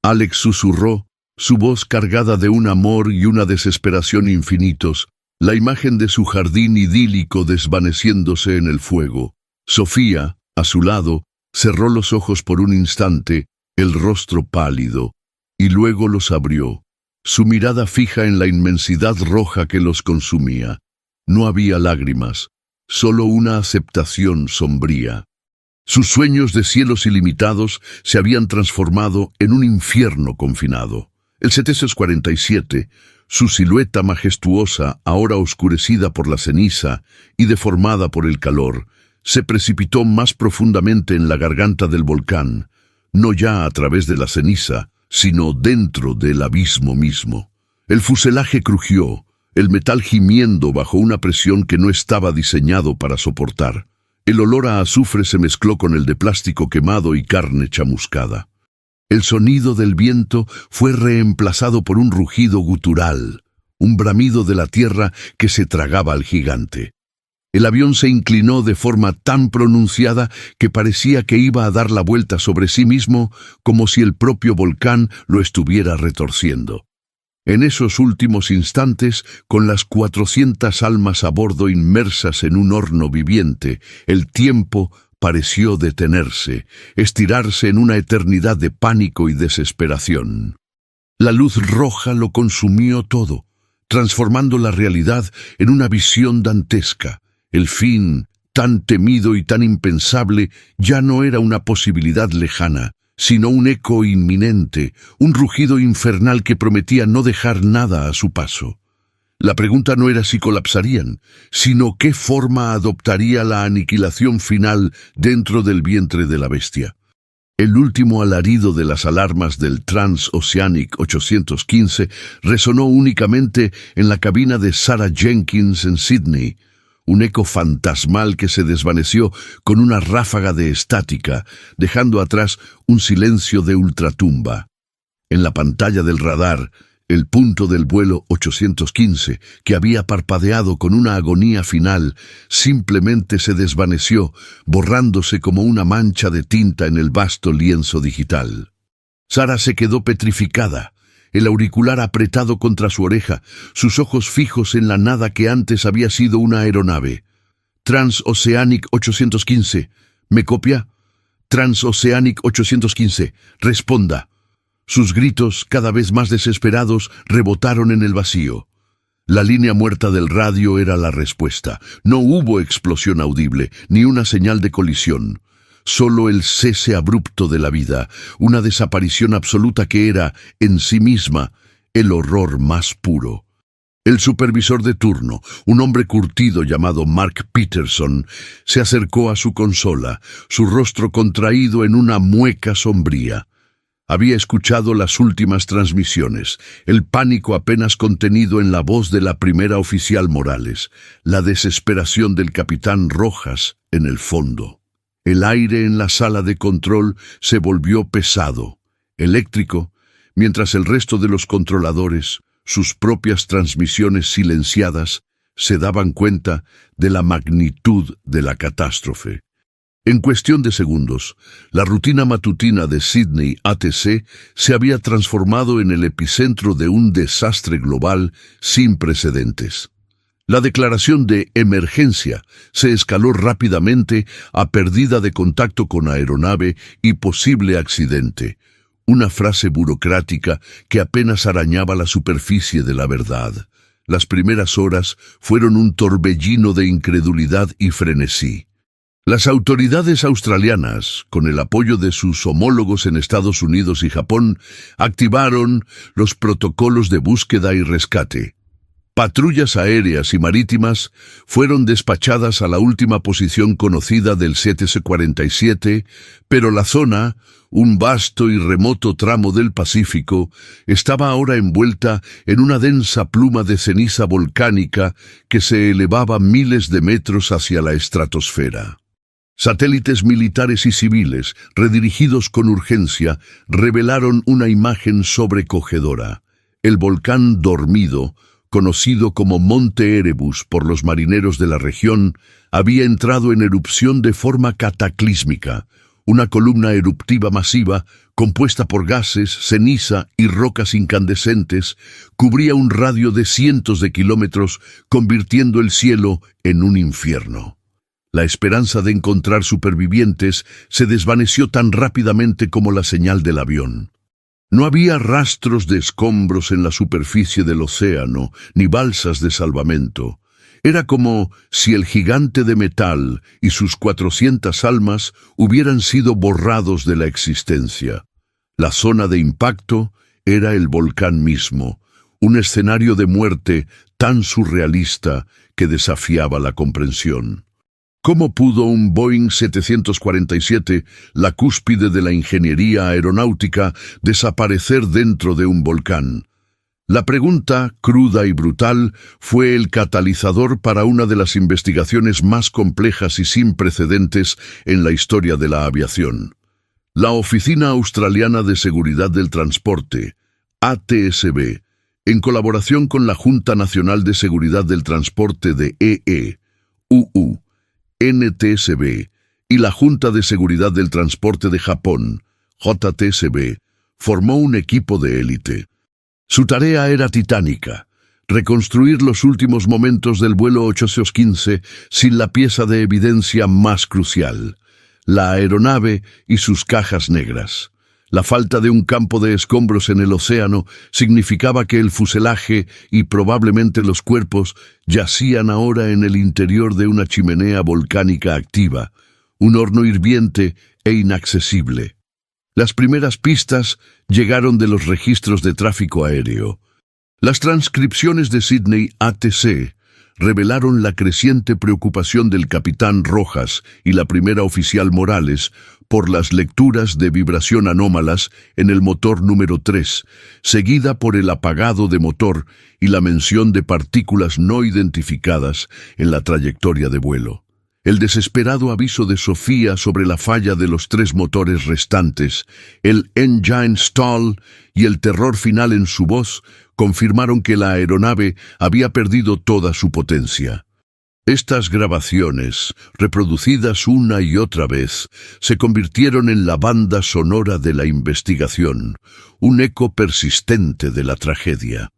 Alex susurró, su voz cargada de un amor y una desesperación infinitos, la imagen de su jardín idílico desvaneciéndose en el fuego. Sofía, a su lado, cerró los ojos por un instante, el rostro pálido, y luego los abrió, su mirada fija en la inmensidad roja que los consumía. No había lágrimas, solo una aceptación sombría. Sus sueños de cielos ilimitados se habían transformado en un infierno confinado. El 747, su silueta majestuosa, ahora oscurecida por la ceniza y deformada por el calor, se precipitó más profundamente en la garganta del volcán, no ya a través de la ceniza, sino dentro del abismo mismo. El fuselaje crujió, el metal gimiendo bajo una presión que no estaba diseñado para soportar. El olor a azufre se mezcló con el de plástico quemado y carne chamuscada. El sonido del viento fue reemplazado por un rugido gutural, un bramido de la tierra que se tragaba al gigante. El avión se inclinó de forma tan pronunciada que parecía que iba a dar la vuelta sobre sí mismo, como si el propio volcán lo estuviera retorciendo. En esos últimos instantes, con las 400 almas a bordo inmersas en un horno viviente, el tiempo pareció detenerse, estirarse en una eternidad de pánico y desesperación. La luz roja lo consumió todo, transformando la realidad en una visión dantesca. El fin tan temido y tan impensable, ya no era una posibilidad lejana, sino un eco inminente, un rugido infernal que prometía no dejar nada a su paso. La pregunta no era si colapsarían, sino qué forma adoptaría la aniquilación final dentro del vientre de la bestia. El último alarido de las alarmas del Transoceanic 815 resonó únicamente en la cabina de Sarah Jenkins en Sydney, un eco fantasmal que se desvaneció con una ráfaga de estática, dejando atrás un silencio de ultratumba. En la pantalla del radar, el punto del vuelo 815, que había parpadeado con una agonía final, simplemente se desvaneció, borrándose como una mancha de tinta en el vasto lienzo digital. Sarah se quedó petrificada, el auricular apretado contra su oreja, sus ojos fijos en la nada que antes había sido una aeronave. Transoceanic 815, ¿me copia? Transoceanic 815, responda. Sus gritos, cada vez más desesperados, rebotaron en el vacío. La línea muerta del radio era la respuesta. No hubo explosión audible, ni una señal de colisión. Solo el cese abrupto de la vida, una desaparición absoluta que era, en sí misma, el horror más puro. El supervisor de turno, un hombre curtido llamado Mark Peterson, se acercó a su consola, su rostro contraído en una mueca sombría. Había escuchado las últimas transmisiones, el pánico apenas contenido en la voz de la primera oficial Morales, la desesperación del capitán Rojas en el fondo. El aire en la sala de control se volvió pesado, eléctrico, mientras el resto de los controladores, sus propias transmisiones silenciadas, se daban cuenta de la magnitud de la catástrofe. En cuestión de segundos, la rutina matutina de Sydney ATC se había transformado en el epicentro de un desastre global sin precedentes. La declaración de emergencia se escaló rápidamente a pérdida de contacto con aeronave y posible accidente, una frase burocrática que apenas arañaba la superficie de la verdad. Las primeras horas fueron un torbellino de incredulidad y frenesí. Las autoridades australianas, con el apoyo de sus homólogos en Estados Unidos y Japón, activaron los protocolos de búsqueda y rescate. Patrullas aéreas y marítimas fueron despachadas a la última posición conocida del CTC-47, pero la zona, un vasto y remoto tramo del Pacífico, estaba ahora envuelta en una densa pluma de ceniza volcánica que se elevaba miles de metros hacia la estratosfera. Satélites militares y civiles, redirigidos con urgencia, revelaron una imagen sobrecogedora. El volcán dormido, conocido como Monte Erebus por los marineros de la región, había entrado en erupción de forma cataclísmica. Una columna eruptiva masiva, compuesta por gases, ceniza y rocas incandescentes, cubría un radio de cientos de kilómetros, convirtiendo el cielo en un infierno. La esperanza de encontrar supervivientes se desvaneció tan rápidamente como la señal del avión. No había rastros de escombros en la superficie del océano, ni balsas de salvamento. Era como si el gigante de metal y sus 400 almas hubieran sido borrados de la existencia. La zona de impacto era el volcán mismo, un escenario de muerte tan surrealista que desafiaba la comprensión. ¿Cómo pudo un Boeing 747, la cúspide de la ingeniería aeronáutica, desaparecer dentro de un volcán? La pregunta, cruda y brutal, fue el catalizador para una de las investigaciones más complejas y sin precedentes en la historia de la aviación. La Oficina Australiana de Seguridad del Transporte, ATSB, en colaboración con la Junta Nacional de Seguridad del Transporte de EE-UU, NTSB, y la Junta de Seguridad del Transporte de Japón, JTSB, formó un equipo de élite. Su tarea era titánica: reconstruir los últimos momentos del vuelo 815 sin la pieza de evidencia más crucial, la aeronave y sus cajas negras. La falta de un campo de escombros en el océano significaba que el fuselaje y probablemente los cuerpos yacían ahora en el interior de una chimenea volcánica activa, un horno hirviente e inaccesible. Las primeras pistas llegaron de los registros de tráfico aéreo. Las transcripciones de Sydney ATC revelaron la creciente preocupación del capitán Rojas y la primera oficial Morales por las lecturas de vibración anómalas en el motor número 3, seguida por el apagado de motor y la mención de partículas no identificadas en la trayectoria de vuelo. El desesperado aviso de Sofía sobre la falla de los 3 motores restantes, el engine stall y el terror final en su voz confirmaron que la aeronave había perdido toda su potencia. Estas grabaciones, reproducidas una y otra vez, se convirtieron en la banda sonora de la investigación, un eco persistente de la tragedia.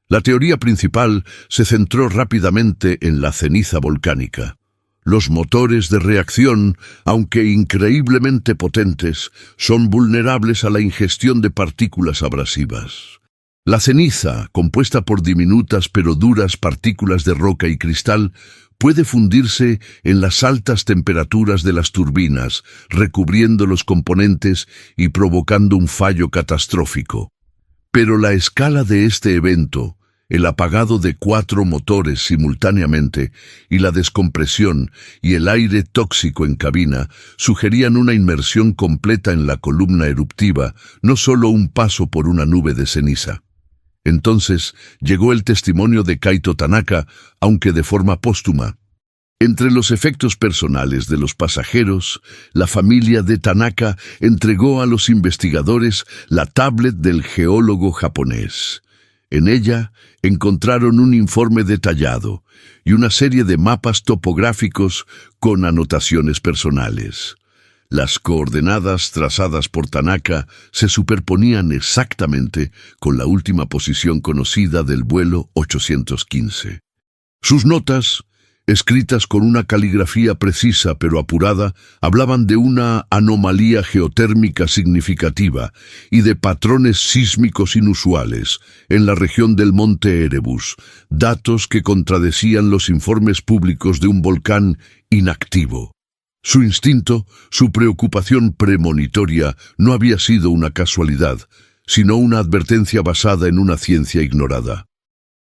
La teoría principal se centró rápidamente en la ceniza volcánica. Los motores de reacción, aunque increíblemente potentes, son vulnerables a la ingestión de partículas abrasivas. La ceniza, compuesta por diminutas pero duras partículas de roca y cristal, puede fundirse en las altas temperaturas de las turbinas, recubriendo los componentes y provocando un fallo catastrófico. Pero la escala de este evento, el apagado de 4 motores simultáneamente y la descompresión y el aire tóxico en cabina sugerían una inmersión completa en la columna eruptiva, no solo un paso por una nube de ceniza. Entonces llegó el testimonio de Kaito Tanaka, aunque de forma póstuma. Entre los efectos personales de los pasajeros, la familia de Tanaka entregó a los investigadores la tablet del geólogo japonés. En ella encontraron un informe detallado y una serie de mapas topográficos con anotaciones personales. Las coordenadas trazadas por Tanaka se superponían exactamente con la última posición conocida del vuelo 815. Sus notas, escritas con una caligrafía precisa pero apurada, hablaban de una anomalía geotérmica significativa y de patrones sísmicos inusuales en la región del monte Erebus, datos que contradecían los informes públicos de un volcán inactivo. Su instinto, su preocupación premonitoria, no había sido una casualidad, sino una advertencia basada en una ciencia ignorada.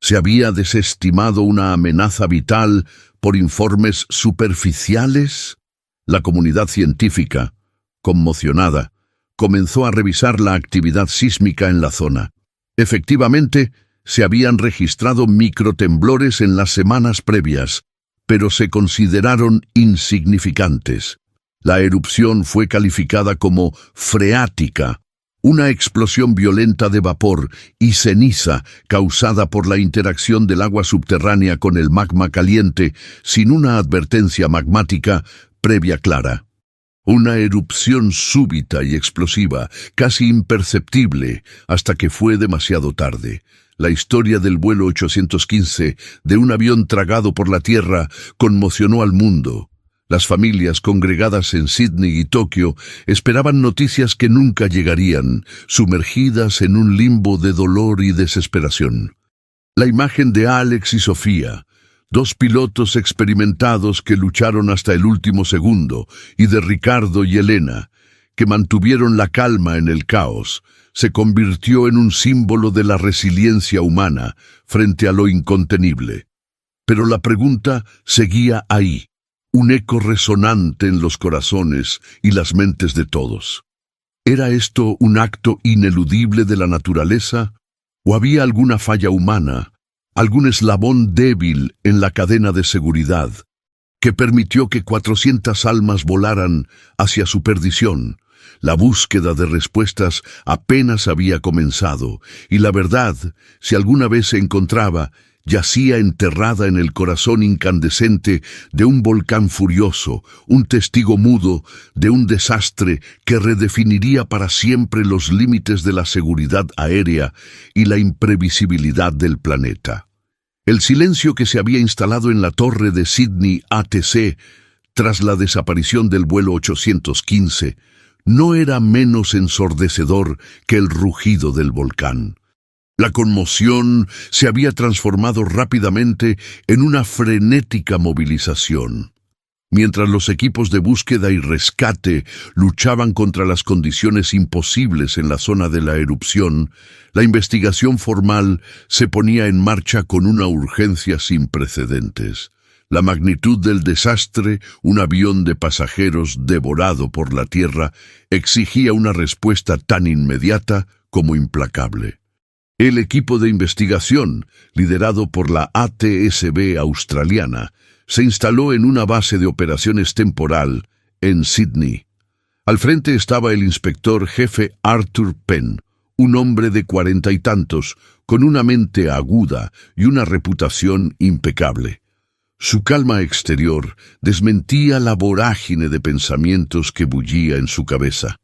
¿Se había desestimado una amenaza vital por informes superficiales? La comunidad científica, conmocionada, comenzó a revisar la actividad sísmica en la zona. Efectivamente, se habían registrado microtemblores en las semanas previas, pero se consideraron insignificantes. La erupción fue calificada como freática, una explosión violenta de vapor y ceniza causada por la interacción del agua subterránea con el magma caliente sin una advertencia magmática previa clara. Una erupción súbita y explosiva, casi imperceptible, hasta que fue demasiado tarde. La historia del vuelo 815, de un avión tragado por la tierra, conmocionó al mundo. Las familias congregadas en Sydney y Tokio esperaban noticias que nunca llegarían, sumergidas en un limbo de dolor y desesperación. La imagen de Alex y Sofía, 2 pilotos experimentados que lucharon hasta el último segundo, y de Ricardo y Elena, que mantuvieron la calma en el caos, se convirtió en un símbolo de la resiliencia humana frente a lo incontenible. Pero la pregunta seguía ahí, un eco resonante en los corazones y las mentes de todos. ¿Era esto un acto ineludible de la naturaleza? ¿O había alguna falla humana, algún eslabón débil en la cadena de seguridad, que permitió que 400 almas volaran hacia su perdición? La búsqueda de respuestas apenas había comenzado, y la verdad, si alguna vez se encontraba, yacía enterrada en el corazón incandescente de un volcán furioso, un testigo mudo de un desastre que redefiniría para siempre los límites de la seguridad aérea y la imprevisibilidad del planeta. El silencio que se había instalado en la torre de Sydney ATC tras la desaparición del vuelo 815 no era menos ensordecedor que el rugido del volcán. La conmoción se había transformado rápidamente en una frenética movilización. Mientras los equipos de búsqueda y rescate luchaban contra las condiciones imposibles en la zona de la erupción, la investigación formal se ponía en marcha con una urgencia sin precedentes. La magnitud del desastre, un avión de pasajeros devorado por la tierra, exigía una respuesta tan inmediata como implacable. El equipo de investigación, liderado por la ATSB australiana, se instaló en una base de operaciones temporal en Sydney. Al frente estaba el inspector jefe Arthur Penn, un hombre de 40 y tantos, con una mente aguda y una reputación impecable. Su calma exterior desmentía la vorágine de pensamientos que bullía en su cabeza.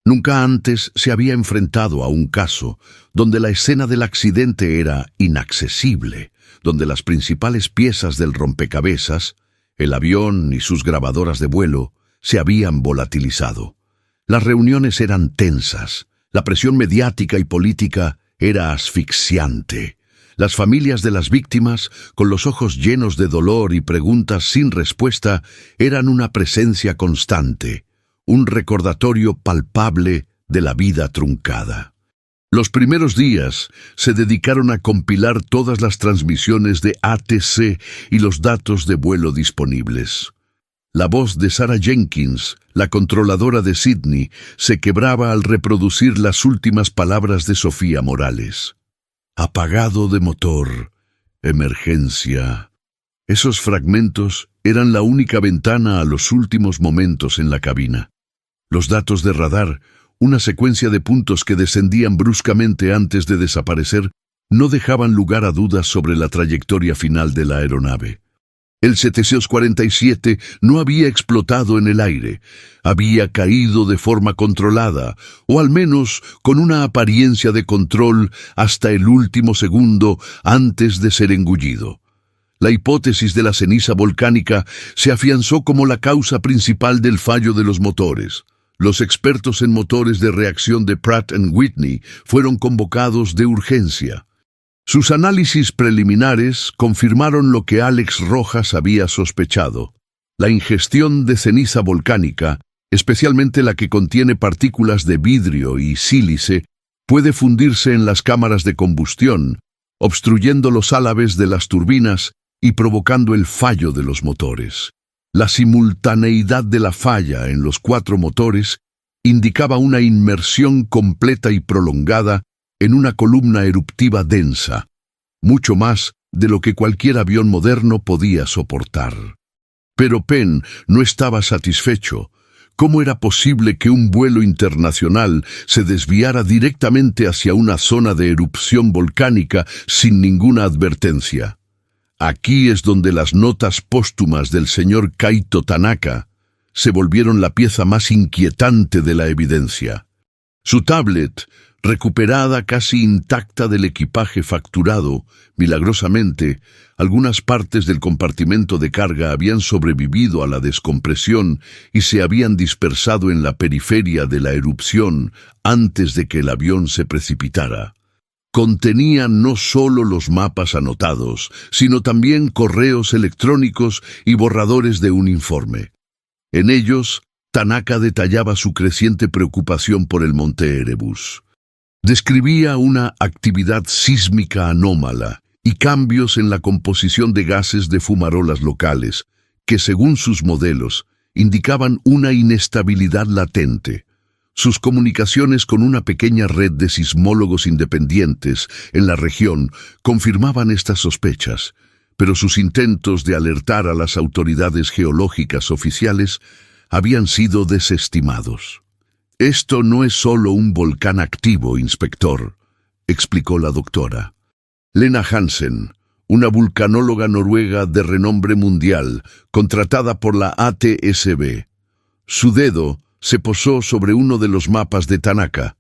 Nunca antes se había enfrentado a un caso donde la escena del accidente era inaccesible, donde las principales piezas del rompecabezas, el avión y sus grabadoras de vuelo, se habían volatilizado. Las reuniones eran tensas, la presión mediática y política era asfixiante. Las familias de las víctimas, con los ojos llenos de dolor y preguntas sin respuesta, eran una presencia constante, un recordatorio palpable de la vida truncada. Los primeros días se dedicaron a compilar todas las transmisiones de ATC y los datos de vuelo disponibles. La voz de Sarah Jenkins, la controladora de Sydney, se quebraba al reproducir las últimas palabras de Sofía Morales. Apagado de motor. Emergencia. Esos fragmentos eran la única ventana a los últimos momentos en la cabina. Los datos de radar, una secuencia de puntos que descendían bruscamente antes de desaparecer, no dejaban lugar a dudas sobre la trayectoria final de la aeronave. El 747 no había explotado en el aire, había caído de forma controlada, o al menos con una apariencia de control hasta el último segundo antes de ser engullido. La hipótesis de la ceniza volcánica se afianzó como la causa principal del fallo de los motores. Los expertos en motores de reacción de Pratt & Whitney fueron convocados de urgencia. Sus análisis preliminares confirmaron lo que Alex Rojas había sospechado. La ingestión de ceniza volcánica, especialmente la que contiene partículas de vidrio y sílice, puede fundirse en las cámaras de combustión, obstruyendo los álabes de las turbinas y provocando el fallo de los motores. La simultaneidad de la falla en los 4 motores indicaba una inmersión completa y prolongada en una columna eruptiva densa, mucho más de lo que cualquier avión moderno podía soportar. Pero Penn no estaba satisfecho. ¿Cómo era posible que un vuelo internacional se desviara directamente hacia una zona de erupción volcánica sin ninguna advertencia? Aquí es donde las notas póstumas del señor Kaito Tanaka se volvieron la pieza más inquietante de la evidencia. Su tablet, recuperada casi intacta del equipaje facturado, milagrosamente, algunas partes del compartimento de carga habían sobrevivido a la descompresión y se habían dispersado en la periferia de la erupción antes de que el avión se precipitara. Contenía no solo los mapas anotados, sino también correos electrónicos y borradores de un informe. En ellos, Tanaka detallaba su creciente preocupación por el monte Erebus. Describía una actividad sísmica anómala y cambios en la composición de gases de fumarolas locales, que según sus modelos, indicaban una inestabilidad latente. Sus comunicaciones con una pequeña red de sismólogos independientes en la región confirmaban estas sospechas, pero sus intentos de alertar a las autoridades geológicas oficiales habían sido desestimados. «Esto no es solo un volcán activo, inspector», explicó la doctora. Lena Hansen, una vulcanóloga noruega de renombre mundial, contratada por la ATSB. Su dedo se posó sobre uno de los mapas de Tanaka.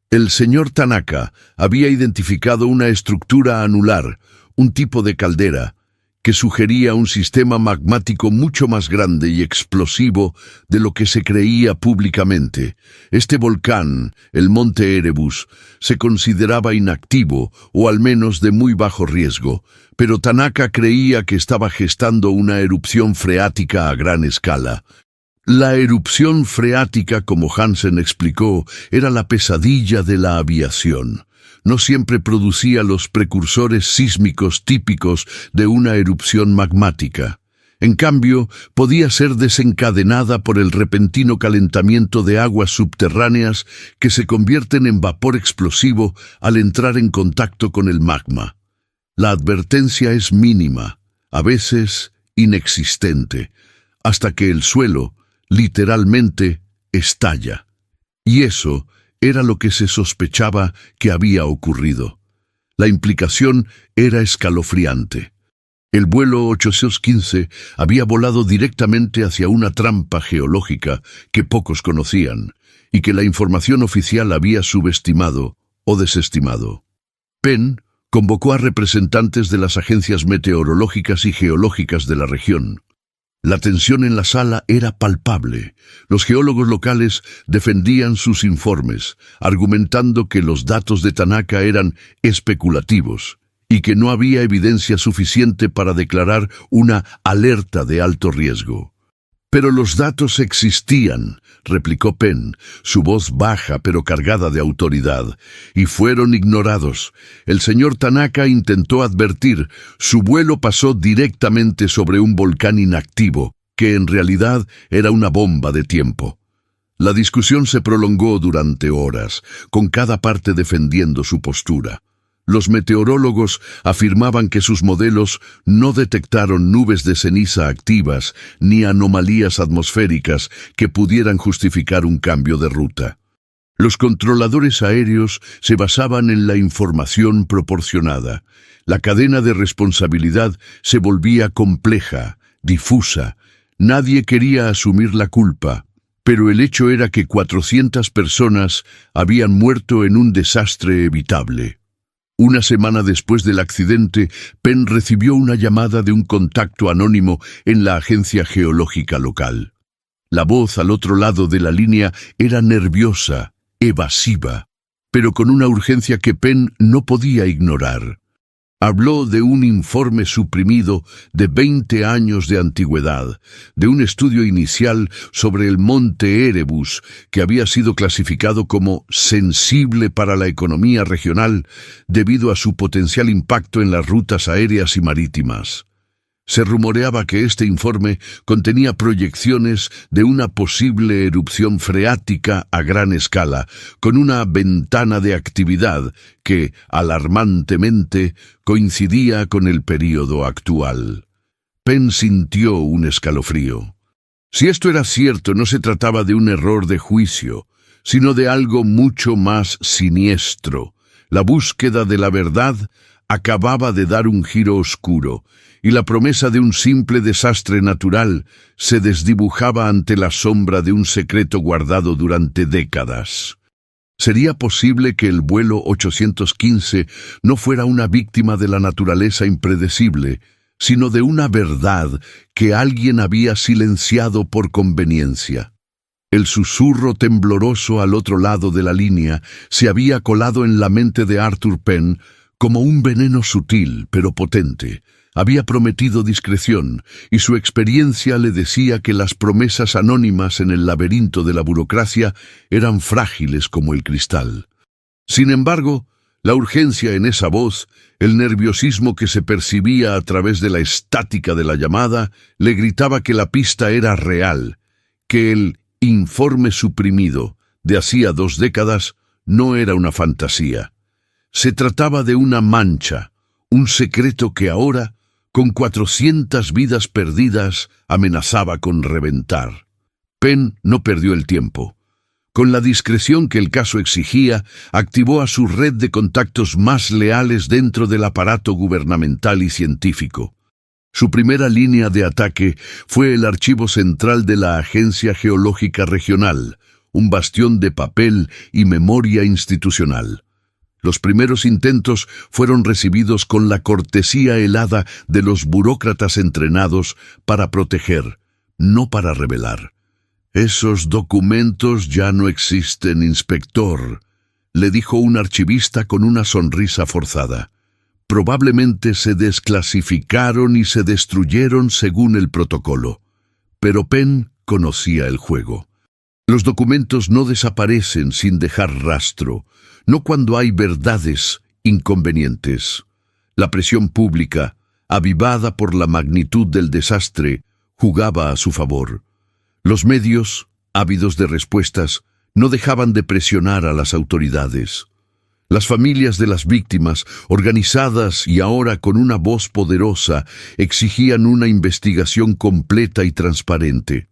El señor Tanaka había identificado una estructura anular, un tipo de caldera, que sugería un sistema magmático mucho más grande y explosivo de lo que se creía públicamente. Este volcán, el Monte Erebus, se consideraba inactivo o al menos de muy bajo riesgo, pero Tanaka creía que estaba gestando una erupción freática a gran escala. La erupción freática, como Hansen explicó, era la pesadilla de la aviación. No siempre producía los precursores sísmicos típicos de una erupción magmática. En cambio, podía ser desencadenada por el repentino calentamiento de aguas subterráneas que se convierten en vapor explosivo al entrar en contacto con el magma. La advertencia es mínima, a veces inexistente, hasta que el suelo, literalmente, estalla. Y eso era lo que se sospechaba que había ocurrido. La implicación era escalofriante. El vuelo 815 había volado directamente hacia una trampa geológica que pocos conocían y que la información oficial había subestimado o desestimado. Penn convocó a representantes de las agencias meteorológicas y geológicas de la región. La tensión en la sala era palpable. Los geólogos locales defendían sus informes, argumentando que los datos de Tanaka eran especulativos y que no había evidencia suficiente para declarar una alerta de alto riesgo. Pero los datos existían, replicó Penn, su voz baja pero cargada de autoridad, y fueron ignorados. El señor Tanaka intentó advertir, su vuelo pasó directamente sobre un volcán inactivo, que en realidad era una bomba de tiempo. La discusión se prolongó durante horas, con cada parte defendiendo su postura. Los meteorólogos afirmaban que sus modelos no detectaron nubes de ceniza activas ni anomalías atmosféricas que pudieran justificar un cambio de ruta. Los controladores aéreos se basaban en la información proporcionada. La cadena de responsabilidad se volvía compleja, difusa. Nadie quería asumir la culpa, pero el hecho era que 400 personas habían muerto en un desastre evitable. Una semana después del accidente, Penn recibió una llamada de un contacto anónimo en la agencia geológica local. La voz al otro lado de la línea era nerviosa, evasiva, pero con una urgencia que Penn no podía ignorar. Habló de un informe suprimido de 20 años de antigüedad, de un estudio inicial sobre el Monte Erebus que había sido clasificado como sensible para la economía regional debido a su potencial impacto en las rutas aéreas y marítimas. Se rumoreaba que este informe contenía proyecciones de una posible erupción freática a gran escala, con una ventana de actividad que, alarmantemente, coincidía con el período actual. Penn sintió un escalofrío. Si esto era cierto, no se trataba de un error de juicio, sino de algo mucho más siniestro. La búsqueda de la verdad acababa de dar un giro oscuro, y la promesa de un simple desastre natural se desdibujaba ante la sombra de un secreto guardado durante décadas. ¿Sería posible que el vuelo 815 no fuera una víctima de la naturaleza impredecible, sino de una verdad que alguien había silenciado por conveniencia? El susurro tembloroso al otro lado de la línea se había colado en la mente de Arthur Penn como un veneno sutil pero potente. Había prometido discreción, y su experiencia le decía que las promesas anónimas en el laberinto de la burocracia eran frágiles como el cristal. Sin embargo, la urgencia en esa voz, el nerviosismo que se percibía a través de la estática de la llamada, le gritaba que la pista era real, que el informe suprimido de hacía 2 décadas no era una fantasía. Se trataba de una mancha, un secreto que ahora, con 400 vidas perdidas, amenazaba con reventar. Penn no perdió el tiempo. Con la discreción que el caso exigía, activó a su red de contactos más leales dentro del aparato gubernamental y científico. Su primera línea de ataque fue el archivo central de la Agencia Geológica Regional, un bastión de papel y memoria institucional. Los primeros intentos fueron recibidos con la cortesía helada de los burócratas entrenados para proteger, no para revelar. «Esos documentos ya no existen, inspector», le dijo un archivista con una sonrisa forzada. «Probablemente se desclasificaron y se destruyeron según el protocolo». Pero Penn conocía el juego. Los documentos no desaparecen sin dejar rastro, no cuando hay verdades inconvenientes. La presión pública, avivada por la magnitud del desastre, jugaba a su favor. Los medios, ávidos de respuestas, no dejaban de presionar a las autoridades. Las familias de las víctimas, organizadas y ahora con una voz poderosa, exigían una investigación completa y transparente.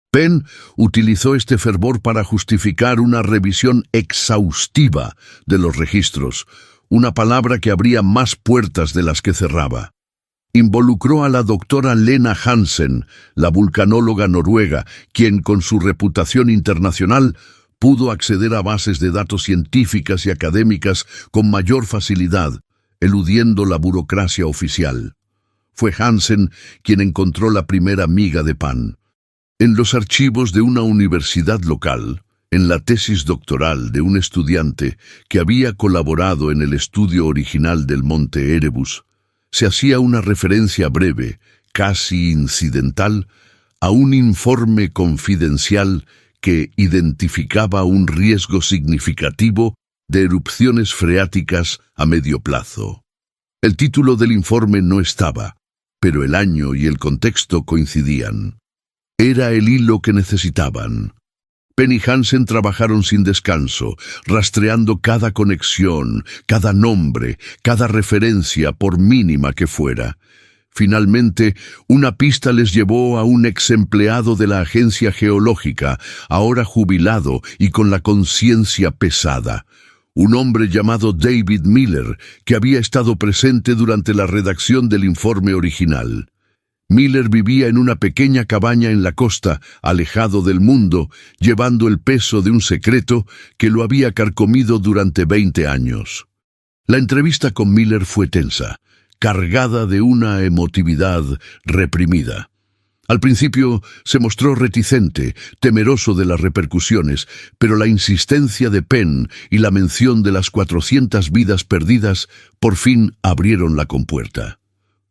Penn utilizó este fervor para justificar una revisión exhaustiva de los registros, una palabra que abría más puertas de las que cerraba. Involucró a la doctora Lena Hansen, la vulcanóloga noruega, quien con su reputación internacional pudo acceder a bases de datos científicas y académicas con mayor facilidad, eludiendo la burocracia oficial. Fue Hansen quien encontró la primera miga de pan. En los archivos de una universidad local, en la tesis doctoral de un estudiante que había colaborado en el estudio original del monte Erebus, se hacía una referencia breve, casi incidental, a un informe confidencial que identificaba un riesgo significativo de erupciones freáticas a medio plazo. El título del informe no estaba, pero el año y el contexto coincidían. Era el hilo que necesitaban. Penn y Hansen trabajaron sin descanso, rastreando cada conexión, cada nombre, cada referencia, por mínima que fuera. Finalmente, una pista les llevó a un exempleado de la agencia geológica, ahora jubilado y con la conciencia pesada. Un hombre llamado David Miller, que había estado presente durante la redacción del informe original. Miller vivía en una pequeña cabaña en la costa, alejado del mundo, llevando el peso de un secreto que lo había carcomido durante 20 años. La entrevista con Miller fue tensa, cargada de una emotividad reprimida. Al principio se mostró reticente, temeroso de las repercusiones, pero la insistencia de Penn y la mención de las 400 vidas perdidas por fin abrieron la compuerta.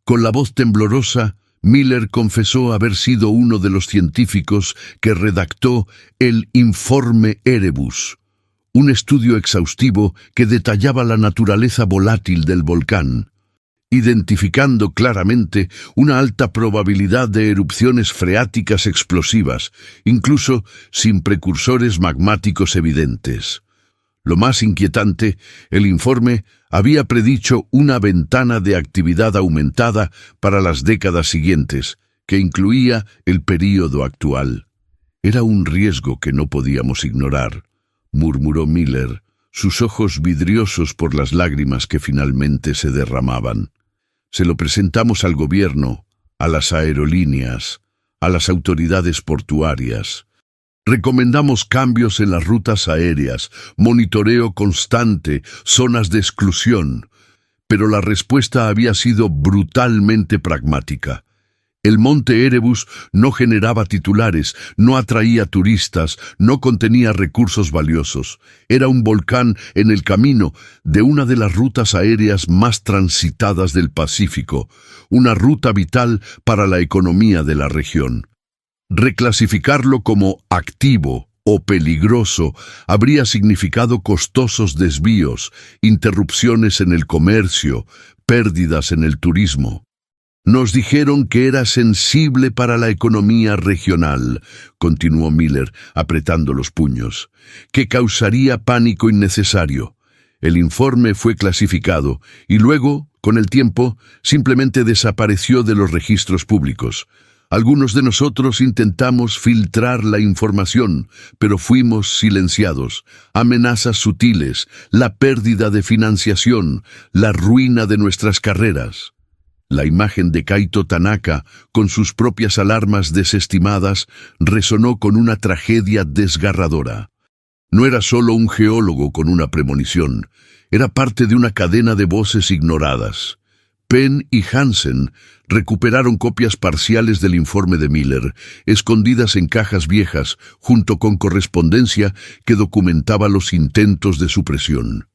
Con la voz temblorosa, Miller confesó haber sido uno de los científicos que redactó el Informe Erebus, un estudio exhaustivo que detallaba la naturaleza volátil del volcán, identificando claramente una alta probabilidad de erupciones freáticas explosivas, incluso sin precursores magmáticos evidentes. Lo más inquietante, el informe había predicho una ventana de actividad aumentada para las décadas siguientes, que incluía el período actual. Era un riesgo que no podíamos ignorar, murmuró Miller, sus ojos vidriosos por las lágrimas que finalmente se derramaban. Se lo presentamos al gobierno, a las aerolíneas, a las autoridades portuarias. Recomendamos cambios en las rutas aéreas, monitoreo constante, zonas de exclusión. Pero la respuesta había sido brutalmente pragmática. El monte Erebus no generaba titulares, no atraía turistas, no contenía recursos valiosos. Era un volcán en el camino de una de las rutas aéreas más transitadas del Pacífico, una ruta vital para la economía de la región. Reclasificarlo como activo o peligroso habría significado costosos desvíos, interrupciones en el comercio, pérdidas en el turismo. Nos dijeron que era sensible para la economía regional, continuó Miller, apretando los puños, que causaría pánico innecesario. El informe fue clasificado y luego, con el tiempo, simplemente desapareció de los registros públicos. Algunos de nosotros intentamos filtrar la información, pero fuimos silenciados. Amenazas sutiles, la pérdida de financiación, la ruina de nuestras carreras. La imagen de Kaito Tanaka, con sus propias alarmas desestimadas, resonó con una tragedia desgarradora. No era solo un geólogo con una premonición, era parte de una cadena de voces ignoradas. Penn y Hansen recuperaron copias parciales del informe de Miller, escondidas en cajas viejas, junto con correspondencia que documentaba los intentos de supresión.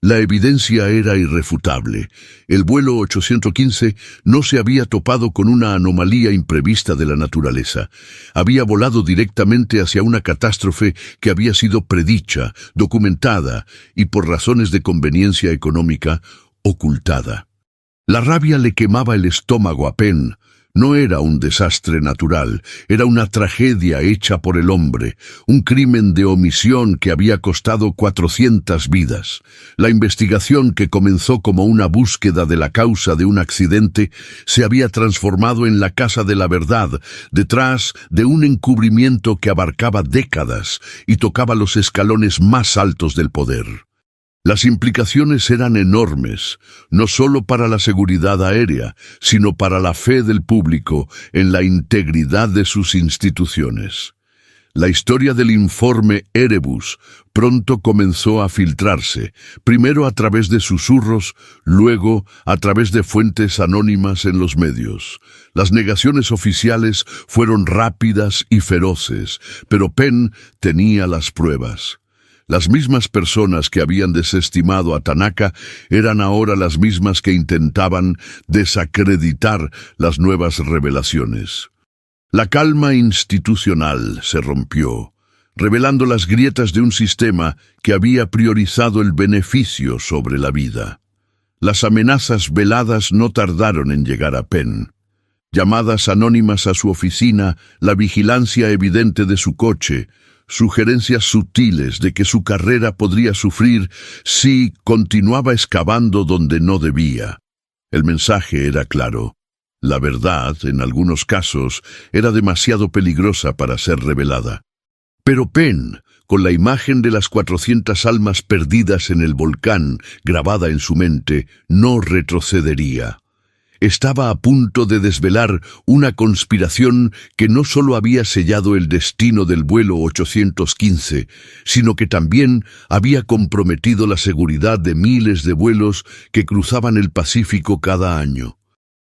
La evidencia era irrefutable. El vuelo 815 no se había topado con una anomalía imprevista de la naturaleza. Había volado directamente hacia una catástrofe que había sido predicha, documentada y, por razones de conveniencia económica, ocultada. La rabia le quemaba el estómago a Penn. No era un desastre natural, era una tragedia hecha por el hombre, un crimen de omisión que había costado 400 vidas. La investigación, que comenzó como una búsqueda de la causa de un accidente, se había transformado en la casa de la verdad, detrás de un encubrimiento que abarcaba décadas y tocaba los escalones más altos del poder. Las implicaciones eran enormes, no solo para la seguridad aérea, sino para la fe del público en la integridad de sus instituciones. La historia del informe Erebus pronto comenzó a filtrarse, primero a través de susurros, luego a través de fuentes anónimas en los medios. Las negaciones oficiales fueron rápidas y feroces, pero Penn tenía las pruebas. Las mismas personas que habían desestimado a Tanaka eran ahora las mismas que intentaban desacreditar las nuevas revelaciones. La calma institucional se rompió, revelando las grietas de un sistema que había priorizado el beneficio sobre la vida. Las amenazas veladas no tardaron en llegar a Penn. Llamadas anónimas a su oficina, la vigilancia evidente de su coche, sugerencias sutiles de que su carrera podría sufrir si continuaba excavando donde no debía. El mensaje era claro. La verdad, en algunos casos, era demasiado peligrosa para ser revelada. Pero Penn, con la imagen de las 400 almas perdidas en el volcán grabada en su mente, no retrocedería. Estaba a punto de desvelar una conspiración que no solo había sellado el destino del vuelo 815, sino que también había comprometido la seguridad de miles de vuelos que cruzaban el Pacífico cada año.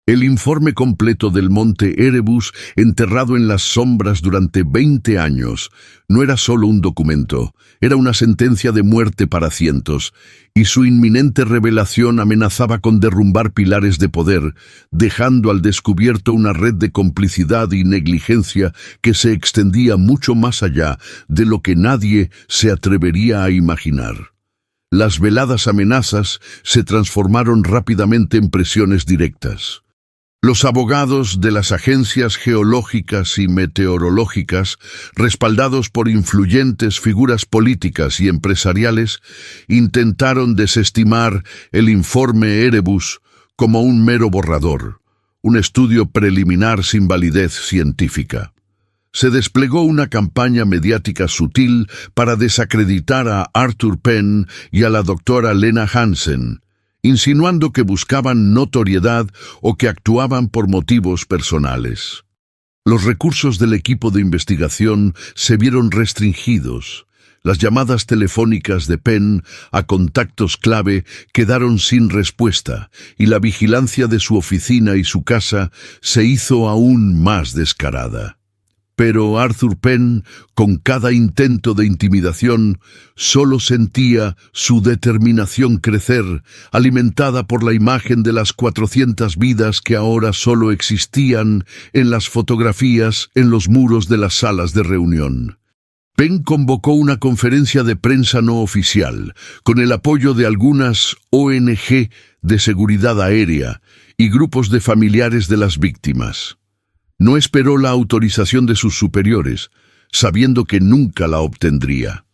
El informe completo del monte Erebus, enterrado en las sombras durante 20 años, no era solo un documento, era una sentencia de muerte para cientos, y su inminente revelación amenazaba con derrumbar pilares de poder, dejando al descubierto una red de complicidad y negligencia que se extendía mucho más allá de lo que nadie se atrevería a imaginar. Las veladas amenazas se transformaron rápidamente en presiones directas. Los abogados de las agencias geológicas y meteorológicas, respaldados por influyentes figuras políticas y empresariales, intentaron desestimar el informe Erebus como un mero borrador, un estudio preliminar sin validez científica. Se desplegó una campaña mediática sutil para desacreditar a Arthur Penn y a la doctora Lena Hansen, insinuando que buscaban notoriedad o que actuaban por motivos personales. Los recursos del equipo de investigación se vieron restringidos. Las llamadas telefónicas de Penn a contactos clave quedaron sin respuesta y la vigilancia de su oficina y su casa se hizo aún más descarada. Pero Arthur Penn, con cada intento de intimidación, solo sentía su determinación crecer, alimentada por la imagen de las 400 vidas que ahora solo existían en las fotografías en los muros de las salas de reunión. Penn convocó una conferencia de prensa no oficial, con el apoyo de algunas ONG de seguridad aérea y grupos de familiares de las víctimas. No esperó la autorización de sus superiores, sabiendo que nunca la obtendría.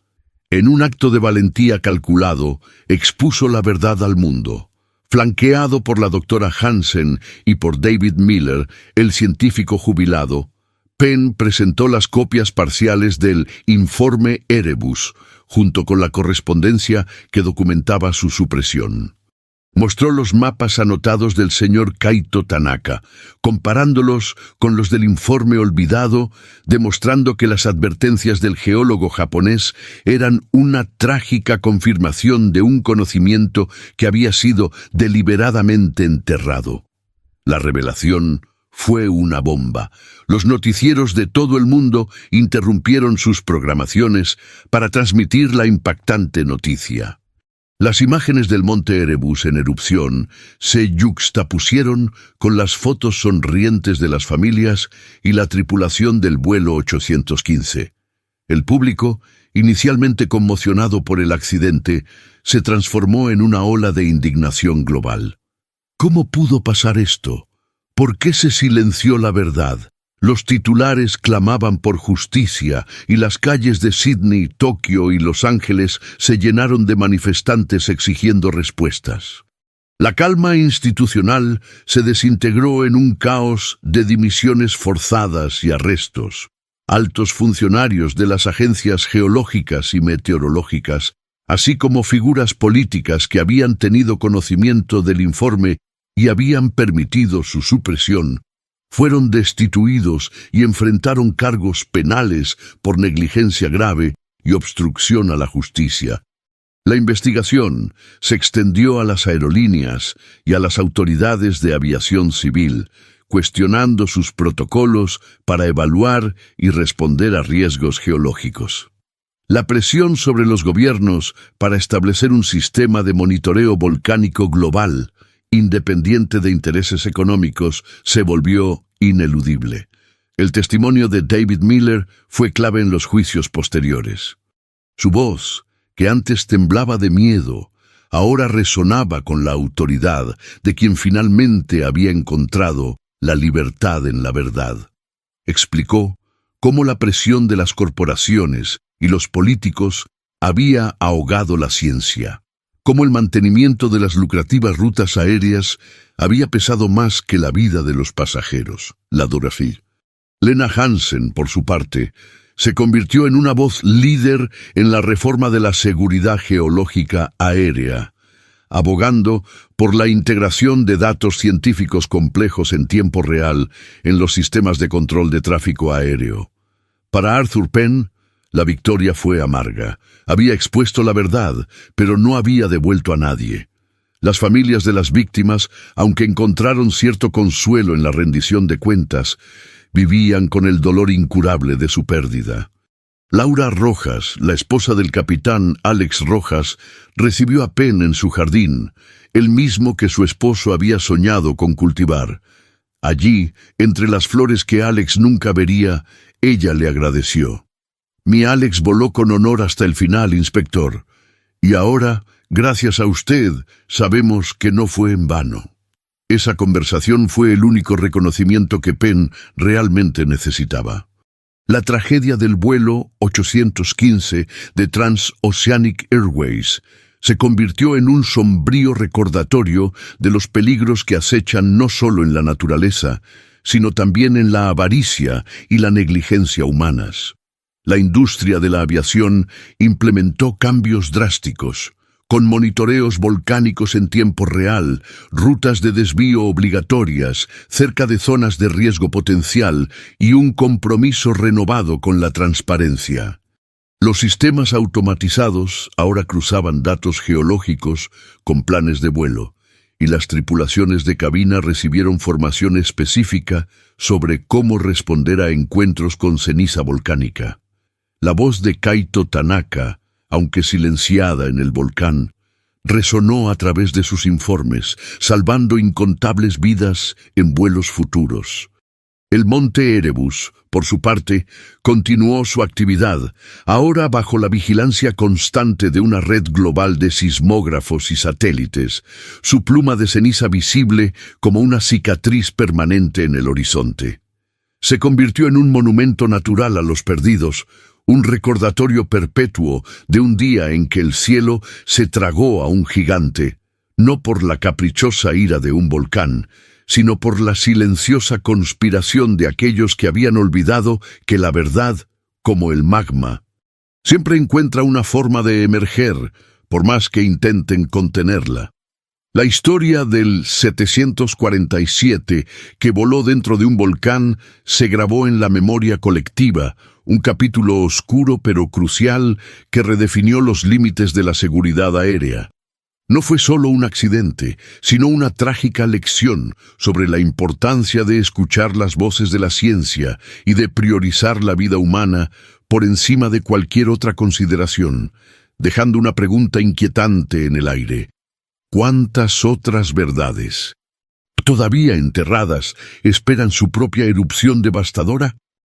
En un acto de valentía calculado, expuso la verdad al mundo. Flanqueado por la doctora Hansen y por David Miller, el científico jubilado, Penn presentó las copias parciales del informe Erebus, junto con la correspondencia que documentaba su supresión. Mostró los mapas anotados del señor Kaito Tanaka, comparándolos con los del informe olvidado, demostrando que las advertencias del geólogo japonés eran una trágica confirmación de un conocimiento que había sido deliberadamente enterrado. La revelación fue una bomba. Los noticieros de todo el mundo interrumpieron sus programaciones para transmitir la impactante noticia. Las imágenes del monte Erebus en erupción se yuxtapusieron con las fotos sonrientes de las familias y la tripulación del vuelo 815. El público, inicialmente conmocionado por el accidente, se transformó en una ola de indignación global. ¿Cómo pudo pasar esto? ¿Por qué se silenció la verdad? Los titulares clamaban por justicia y las calles de Sydney, Tokio y Los Ángeles se llenaron de manifestantes exigiendo respuestas. La calma institucional se desintegró en un caos de dimisiones forzadas y arrestos. Altos funcionarios de las agencias geológicas y meteorológicas, así como figuras políticas que habían tenido conocimiento del informe y habían permitido su supresión, fueron destituidos y enfrentaron cargos penales por negligencia grave y obstrucción a la justicia. La investigación se extendió a las aerolíneas y a las autoridades de aviación civil, cuestionando sus protocolos para evaluar y responder a riesgos geológicos. La presión sobre los gobiernos para establecer un sistema de monitoreo volcánico global, independiente de intereses económicos, se volvió ineludible. El testimonio de David Miller fue clave en los juicios posteriores. Su voz, que antes temblaba de miedo, ahora resonaba con la autoridad de quien finalmente había encontrado la libertad en la verdad. Explicó cómo la presión de las corporaciones y los políticos había ahogado la ciencia, cómo el mantenimiento de las lucrativas rutas aéreas había pesado más que la vida de los pasajeros. La Dorothy. Lena Hansen, por su parte, se convirtió en una voz líder en la reforma de la seguridad geológica aérea, abogando por la integración de datos científicos complejos en tiempo real en los sistemas de control de tráfico aéreo. Para Arthur Penn, la victoria fue amarga. Había expuesto la verdad, pero no había devuelto a nadie. Las familias de las víctimas, aunque encontraron cierto consuelo en la rendición de cuentas, vivían con el dolor incurable de su pérdida. Laura Rojas, la esposa del capitán Alex Rojas, recibió a Penn en su jardín, el mismo que su esposo había soñado con cultivar. Allí, entre las flores que Alex nunca vería, ella le agradeció. Mi Alex voló con honor hasta el final, inspector. Y ahora, gracias a usted, sabemos que no fue en vano. Esa conversación fue el único reconocimiento que Penn realmente necesitaba. La tragedia del vuelo 815 de Transoceanic Airways se convirtió en un sombrío recordatorio de los peligros que acechan no solo en la naturaleza, sino también en la avaricia y la negligencia humanas. La industria de la aviación implementó cambios drásticos, con monitoreos volcánicos en tiempo real, rutas de desvío obligatorias cerca de zonas de riesgo potencial y un compromiso renovado con la transparencia. Los sistemas automatizados ahora cruzaban datos geológicos con planes de vuelo, y las tripulaciones de cabina recibieron formación específica sobre cómo responder a encuentros con ceniza volcánica. La voz de Kaito Tanaka, aunque silenciada en el volcán, resonó a través de sus informes, salvando incontables vidas en vuelos futuros. El monte Erebus, por su parte, continuó su actividad, ahora bajo la vigilancia constante de una red global de sismógrafos y satélites, su pluma de ceniza visible como una cicatriz permanente en el horizonte. Se convirtió en un monumento natural a los perdidos, un recordatorio perpetuo de un día en que el cielo se tragó a un gigante, no por la caprichosa ira de un volcán, sino por la silenciosa conspiración de aquellos que habían olvidado que la verdad, como el magma, siempre encuentra una forma de emerger, por más que intenten contenerla. La historia del 747, que voló dentro de un volcán, se grabó en la memoria colectiva, un capítulo oscuro pero crucial que redefinió los límites de la seguridad aérea. No fue solo un accidente, sino una trágica lección sobre la importancia de escuchar las voces de la ciencia y de priorizar la vida humana por encima de cualquier otra consideración, dejando una pregunta inquietante en el aire. ¿Cuántas otras verdades, todavía enterradas, esperan su propia erupción devastadora?